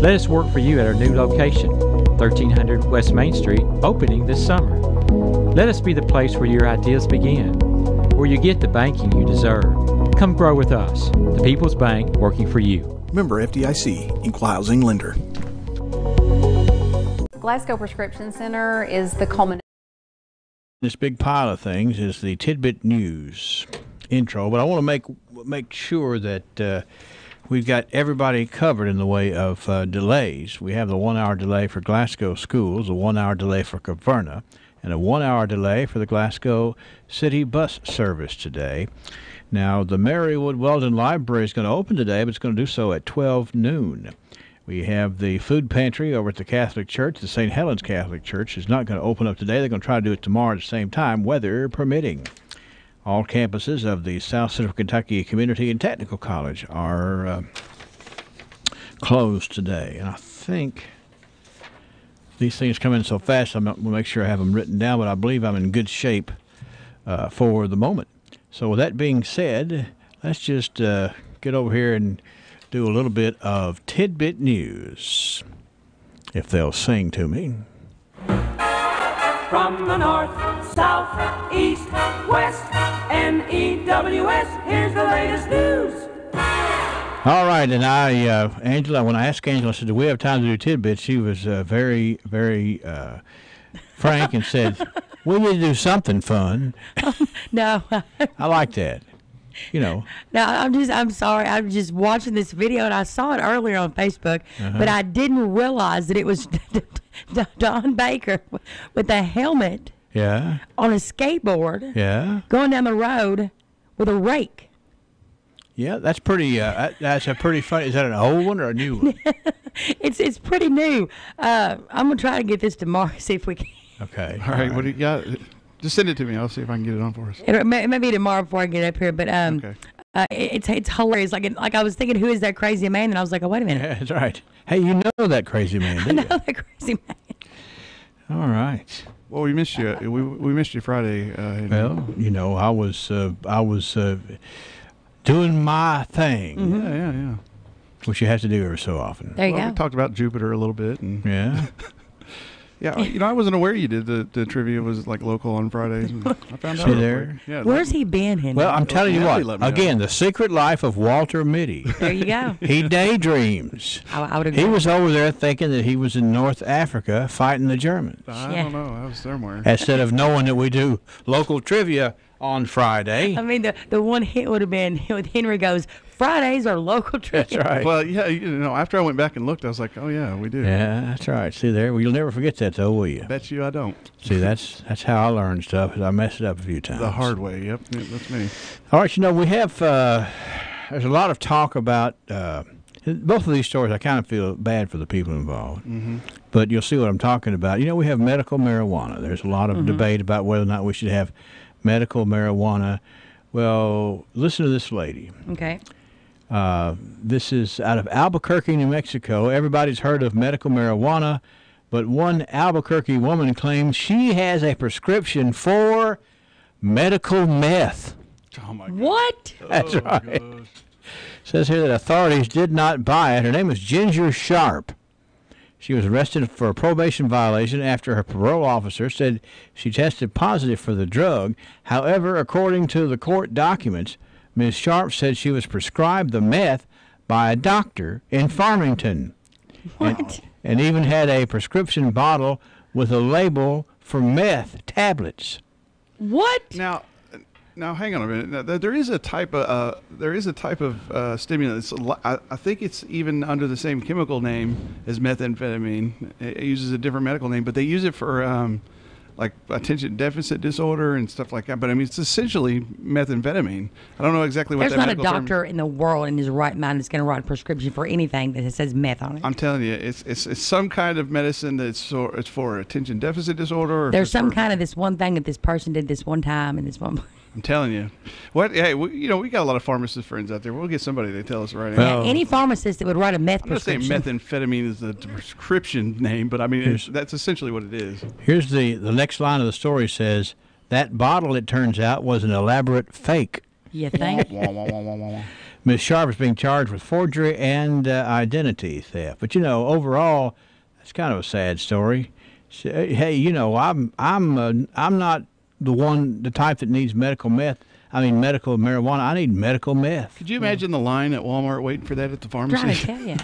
let us work for you at our new location, 1300 West Main Street, opening this summer. Let us be the place where your ideas begin, where you get the banking you deserve. Come grow with us. The People's Bank, working for you. Member FDIC, Equal Housing Lender. Glasgow Prescription Center is the culmination. This big pile of things is the Tidbit News intro, but I want to make sure that we've got everybody covered in the way of delays. We have the 1 hour delay for Glasgow schools, a 1 hour delay for Caverna, and a 1 hour delay for the Glasgow City bus service today. Now, the Marywood Weldon Library is going to open today, but it's going to do so at 12 noon. We have the food pantry over at the Catholic Church. The St. Helens Catholic Church is not going to open up today. They're going to try to do it tomorrow at the same time, weather permitting. All campuses of the South Central Kentucky Community and Technical College are closed today. And I think these things come in so fast, I'm not going to make sure I have them written down, but I believe I'm in good shape for the moment. So with that being said, let's just get over here and do a little bit of Tidbit News, if they'll sing to me. From the north, south, east, west, NEWS, here's the latest news. All right, and Angela, when I asked Angela, I said, do we have time to do tidbits? She was very, very frank and said, we need to do something fun. No. I like that. You know. No, I'm sorry. I'm just watching this video, and I saw it earlier on Facebook, but I didn't realize that it was Don Baker with a helmet on a skateboard going down the road with a rake. Yeah, that's pretty. That's a pretty funny. Is that an old one or a new one? It's pretty new. I'm gonna try to get this to Mark, see if we can. Okay. All right. What do you got? Just send it to me. I'll see if I can get it on for us. It may be tomorrow before I get up here, but it's hilarious. Like I was thinking, who is that crazy man? And I was like, oh, wait a minute. Yeah, that's right. Hey, you know that crazy man, didn't you? I know that crazy man. All right. Well, we missed you. We missed you Friday. Well, you know, I was doing my thing. Mm-hmm. Yeah. Which you have to do every so often. There you go. We talked about Jupiter a little bit. And yeah. Yeah, you know, I wasn't aware you did the trivia was like local on Fridays. And I found out. See there? Yeah, where's he been, Henry? Well, I'm telling you what. Again, the secret life of Walter Mitty. There you go. He daydreams. I would agree. He was over there thinking that he was in North Africa fighting the Germans. I don't know. I was somewhere. Instead of knowing that we do local trivia on Friday. I mean, the one hit would have been with Henry goes, Fridays are local trivia. That's right. Well, yeah, you know, after I went back and looked, I was like, oh, yeah, we do. Yeah, that's right. See there? Well, you'll never forget that, though, will you? Bet you I don't. See, that's how I learn stuff. I mess it up a few times. The hard way, yep. That's me. All right, you know, we have, there's a lot of talk about, both of these stories, I kind of feel bad for the people involved. Mm-hmm. But you'll see what I'm talking about. You know, we have medical marijuana. There's a lot of debate about whether or not we should have medical marijuana. Well, listen to this lady. Okay. This is out of Albuquerque, New Mexico. Everybody's heard of medical marijuana, but one Albuquerque woman claims she has a prescription for medical meth. Oh, my God. What? That's right. Says here that authorities did not buy it. Her name is Ginger Sharp. She was arrested for a probation violation after her parole officer said she tested positive for the drug. However, according to the court documents, Ms. Sharp said she was prescribed the meth by a doctor in Farmington. What? And even had a prescription bottle with a label for meth tablets. What? Now, Now, hang on a minute. Now, there is a type of stimulant. I think it's even under the same chemical name as methamphetamine. It uses a different medical name, but they use it for like attention deficit disorder and stuff like that. But I mean, it's essentially methamphetamine. I don't know exactly what. There's not a doctor in the world in his right mind that's going to write a prescription for anything that says meth on it. I'm telling you, it's some kind of medicine that's it's for attention deficit disorder. Or there's some kind of this one thing that this person did this one time and this one. I'm telling you. What? Hey, we got a lot of pharmacist friends out there. We'll get somebody to tell us right now. Any pharmacist that would write a meth prescription. I'm not saying methamphetamine is the prescription name, but I mean, that's essentially what it is. Here's the next line of the story says, that bottle, it turns out, was an elaborate fake. You think? Ms. Sharp is being charged with forgery and identity theft. But, overall, that's kind of a sad story. Hey, I'm not the type that needs medical marijuana. I need medical meth. Could you imagine the line at Walmart waiting for that at the pharmacy? Trying to tell you.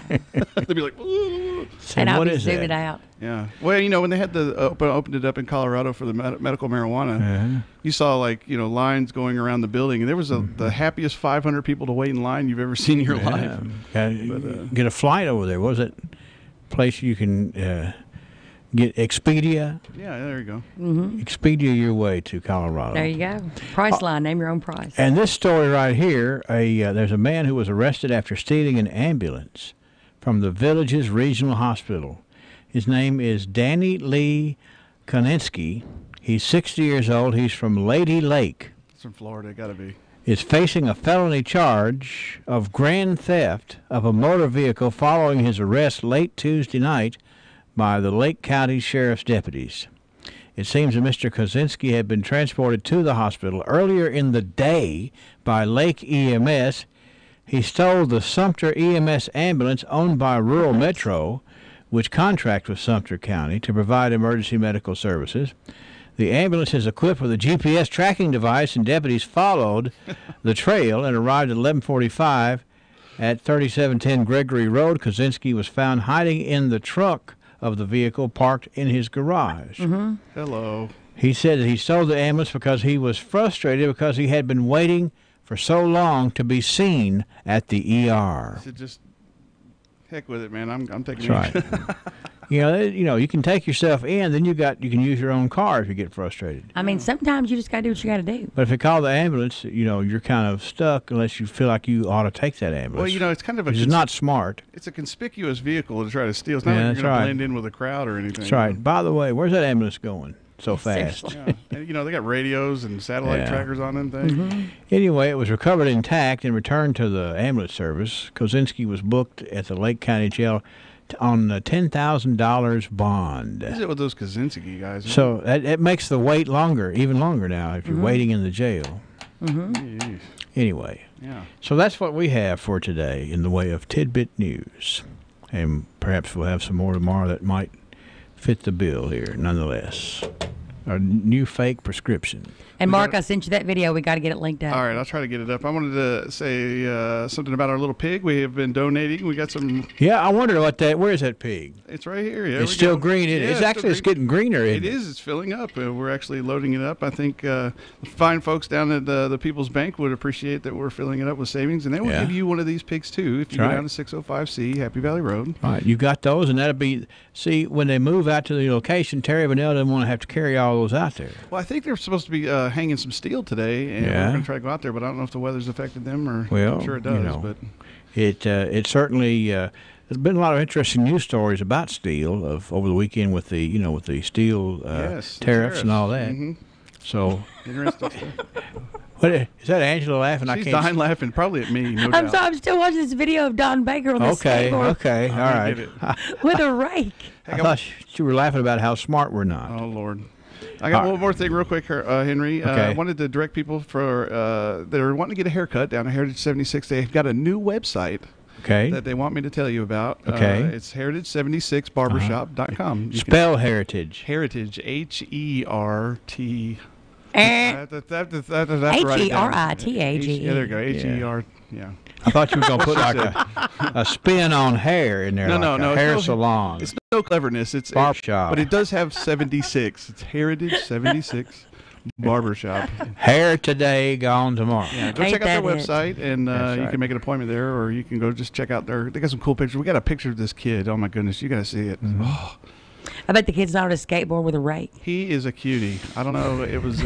They'd be like, ooh. And I'll be zooted out. Yeah. Well, when they had opened it up in Colorado for the medical marijuana, you saw lines going around the building, and there was the happiest 500 people to wait in line you've ever seen in your life. Get a flight over there. What was it? Place you can get Expedia. Yeah, there you go. Mm-hmm. Expedia your way to Colorado. There you go. Priceline, name your own price. And this story right here, there's a man who was arrested after stealing an ambulance from the Villages Regional Hospital. His name is Danny Lee Koninsky. He's 60 years old. He's from Lady Lake. It's from Florida, got to be. Is facing a felony charge of grand theft of a motor vehicle following his arrest late Tuesday night by the Lake County Sheriff's deputies. It seems that Mr. Kozinski had been transported to the hospital earlier in the day by Lake EMS. He stole the Sumter EMS ambulance owned by Rural Metro, which contracts with Sumter County to provide emergency medical services. The ambulance is equipped with a GPS tracking device, and deputies followed the trail and arrived at 11:45 at 3710 Gregory Road. Kozinski was found hiding in the trunk of the vehicle parked in his garage. Mm-hmm. Hello. He said that he stole the ambulance because he was frustrated because he had been waiting for so long to be seen at the ER. So just heck with it, man. I'm taking That's right. You can take yourself in, then you can use your own car if you get frustrated. I mean, sometimes you just got to do what you got to do. But if you call the ambulance, you're kind of stuck unless you feel like you ought to take that ambulance. Well, it's kind of it's not smart. It's a conspicuous vehicle to try to steal. It's not like you're going to blend in with a crowd or anything. That's right. By the way, where's that ambulance going so fast? Yeah. And, they got radios and satellite trackers on them things. Mm-hmm. Anyway, it was recovered intact and returned to the ambulance service. Kozinski was booked at the Lake County Jail on a $10,000 bond. What is it with those Kozinski guys? So it makes the wait even longer now if you're waiting in the jail. Mm-hmm. Anyway, so that's what we have for today in the way of tidbit news. And perhaps we'll have some more tomorrow that might fit the bill here, nonetheless. A new fake prescription. And Mark, I sent you that video. We got to get it linked up. All right, I'll try to get it up. I wanted to say something about our little pig. We have been donating. We got some. Yeah, I wonder where is that pig? It's right here. Yeah, it's still green. It's getting greener. It is. It's filling up. We're actually loading it up. I think the fine folks down at the People's Bank would appreciate that we're filling it up with savings, and they will give you one of these pigs too if you go down to 605C Happy Valley Road. All right, you got those, and that'll be. See, when they move out to the location, Terry Vanell doesn't want to have to carry all those out there. Well, I think they're supposed to be hanging some steel today, and we're going to try to go out there, but I don't know if the weather's affected them or. Well, I'm sure it does, but it certainly. There's been a lot of interesting news stories about steel over the weekend with the steel tariffs and all that. Mm-hmm. So interesting. What is that? Angela laughing? She's dying laughing, probably at me. No doubt. I'm still watching this video of Don Baker on the skateboard. Okay, all right. With a rake. I thought you were laughing about how smart we're not. Oh Lord. I got one more thing real quick, Henry. Okay. I wanted to direct people that are wanting to get a haircut down at Heritage 76. They've got a new website that they want me to tell you about. Okay. It's heritage76barbershop.com. Spell Heritage. Heritage, H-E-R-T. H-E-R-I-T-A-G-E. Yeah, there you go. H-E-R. Yeah. I thought you were going to put like a spin on hair in there. No. Hair salon. It's no cleverness. It's barbershop. But it does have 76. It's Heritage 76 barbershop. Hair today, gone tomorrow. Yeah, go check out their website, and you can make an appointment there, or you can go just check out they got some cool pictures. We got a picture of this kid. Oh, my goodness. You got to see it. Mm-hmm. Oh. I bet the kid's on a skateboard with a rake. He is a cutie. I don't know. It was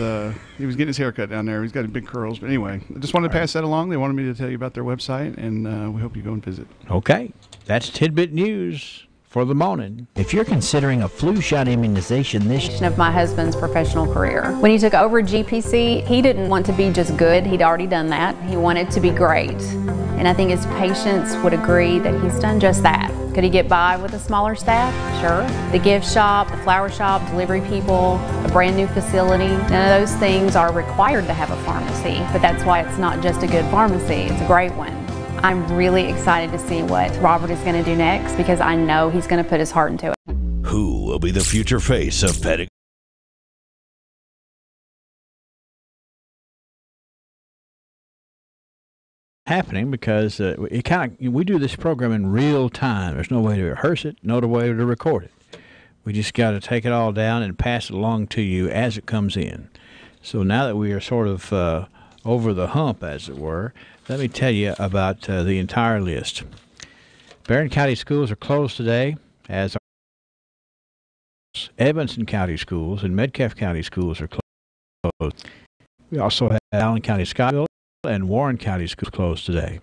he was getting his hair cut down there. He's got big curls. But anyway, I just wanted to pass that along. They wanted me to tell you about their website, and we hope you go and visit. Okay. That's Tidbit News for the morning. If you're considering a flu shot immunization this Of my husband's professional career. When he took over GPC, he didn't want to be just good. He'd already done that. He wanted to be great. And I think his patients would agree that he's done just that. Could he get by with a smaller staff? Sure. The gift shop, the flower shop, delivery people, a brand new facility, none of those things are required to have a pharmacy. But that's why it's not just a good pharmacy, it's a great one. I'm really excited to see what Robert is going to do next because I know he's going to put his heart into it. Who will be the future face of Pettigo? Happening because we do this program in real time. There's no way to rehearse it, no way to record it. We just got to take it all down and pass it along to you as it comes in. So now that we are sort of over the hump, as it were, let me tell you about the entire list. Barron County schools are closed today, as are Edmonson County schools and Metcalfe County schools are closed. We also have Allen County, Scottsville, and Warren County schools closed today.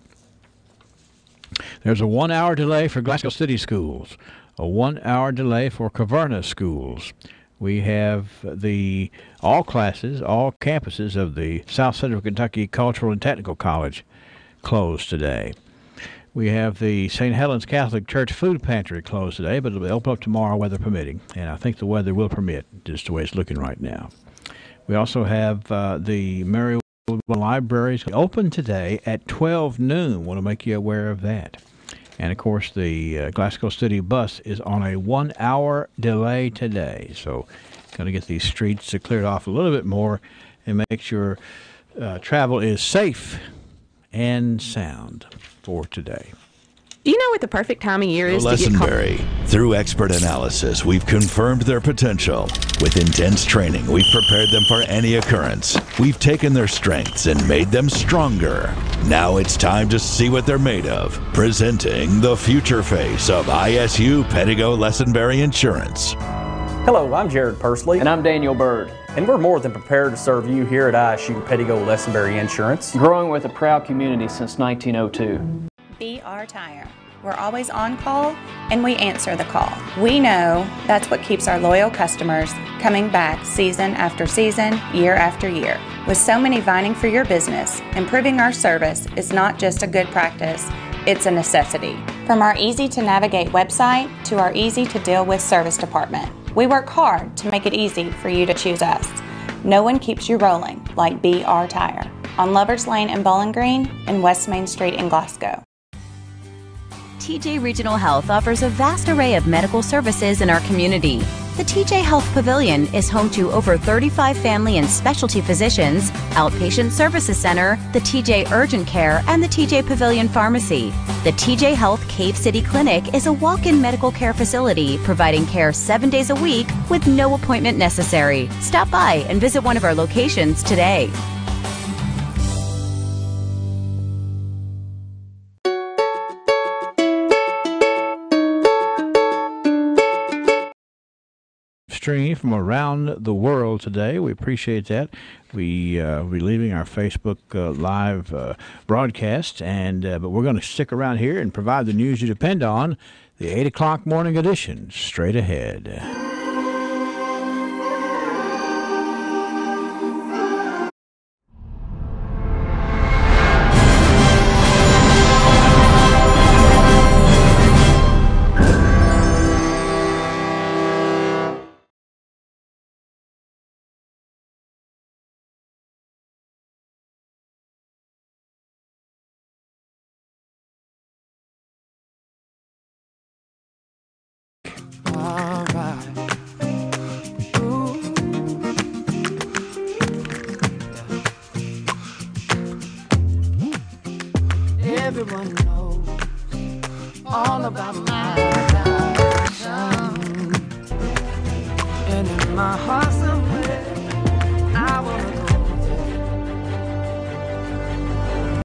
There's a 1-hour delay for Glasgow City schools, a 1-hour delay for Caverna schools. We have all classes, all campuses of the South Central Kentucky Cultural and Technical College closed today. We have the St. Helens Catholic Church Food Pantry closed today, but it'll be open up tomorrow, weather permitting, and I think the weather will permit, just the way it's looking right now. We also have the Mary Libraries open today at 12 noon. Want to make you aware of that. And, of course, the Glasgow City bus is on a 1-hour delay today. So going to get these streets cleared off a little bit more and make sure travel is safe and sound for today. Do you know what the perfect time of year is to get Lesenberry. Through expert analysis, we've confirmed their potential. With intense training, we've prepared them for any occurrence. We've taken their strengths and made them stronger. Now it's time to see what they're made of. Presenting the future face of ISU Pettigo Lesenberry Insurance. Hello, I'm Jared Persley. And I'm Daniel Bird. And we're more than prepared to serve you here at ISU Pettigo Lesenberry Insurance. Growing with a proud community since 1902. BR Tire. We're always on call and we answer the call. We know that's what keeps our loyal customers coming back season after season, year after year. With so many vying for your business, improving our service is not just a good practice, it's a necessity. From our easy to navigate website to our easy to deal with service department, we work hard to make it easy for you to choose us. No one keeps you rolling like BR Tire on Lovers Lane in Bowling Green and West Main Street in Glasgow. TJ Regional Health offers a vast array of medical services in our community. The TJ Health Pavilion is home to over 35 family and specialty physicians, outpatient services center, the TJ Urgent Care, and the TJ Pavilion Pharmacy. The TJ Health Cave City Clinic is a walk-in medical care facility providing care 7 days a week with no appointment necessary. Stop by and visit one of our locations today. Streaming from around the world today. We appreciate that. We'll be leaving our Facebook live broadcast, but we're going to stick around here and provide the news you depend on. The 8 o'clock morning edition, straight ahead. Everyone knows all about my passion, and in my heart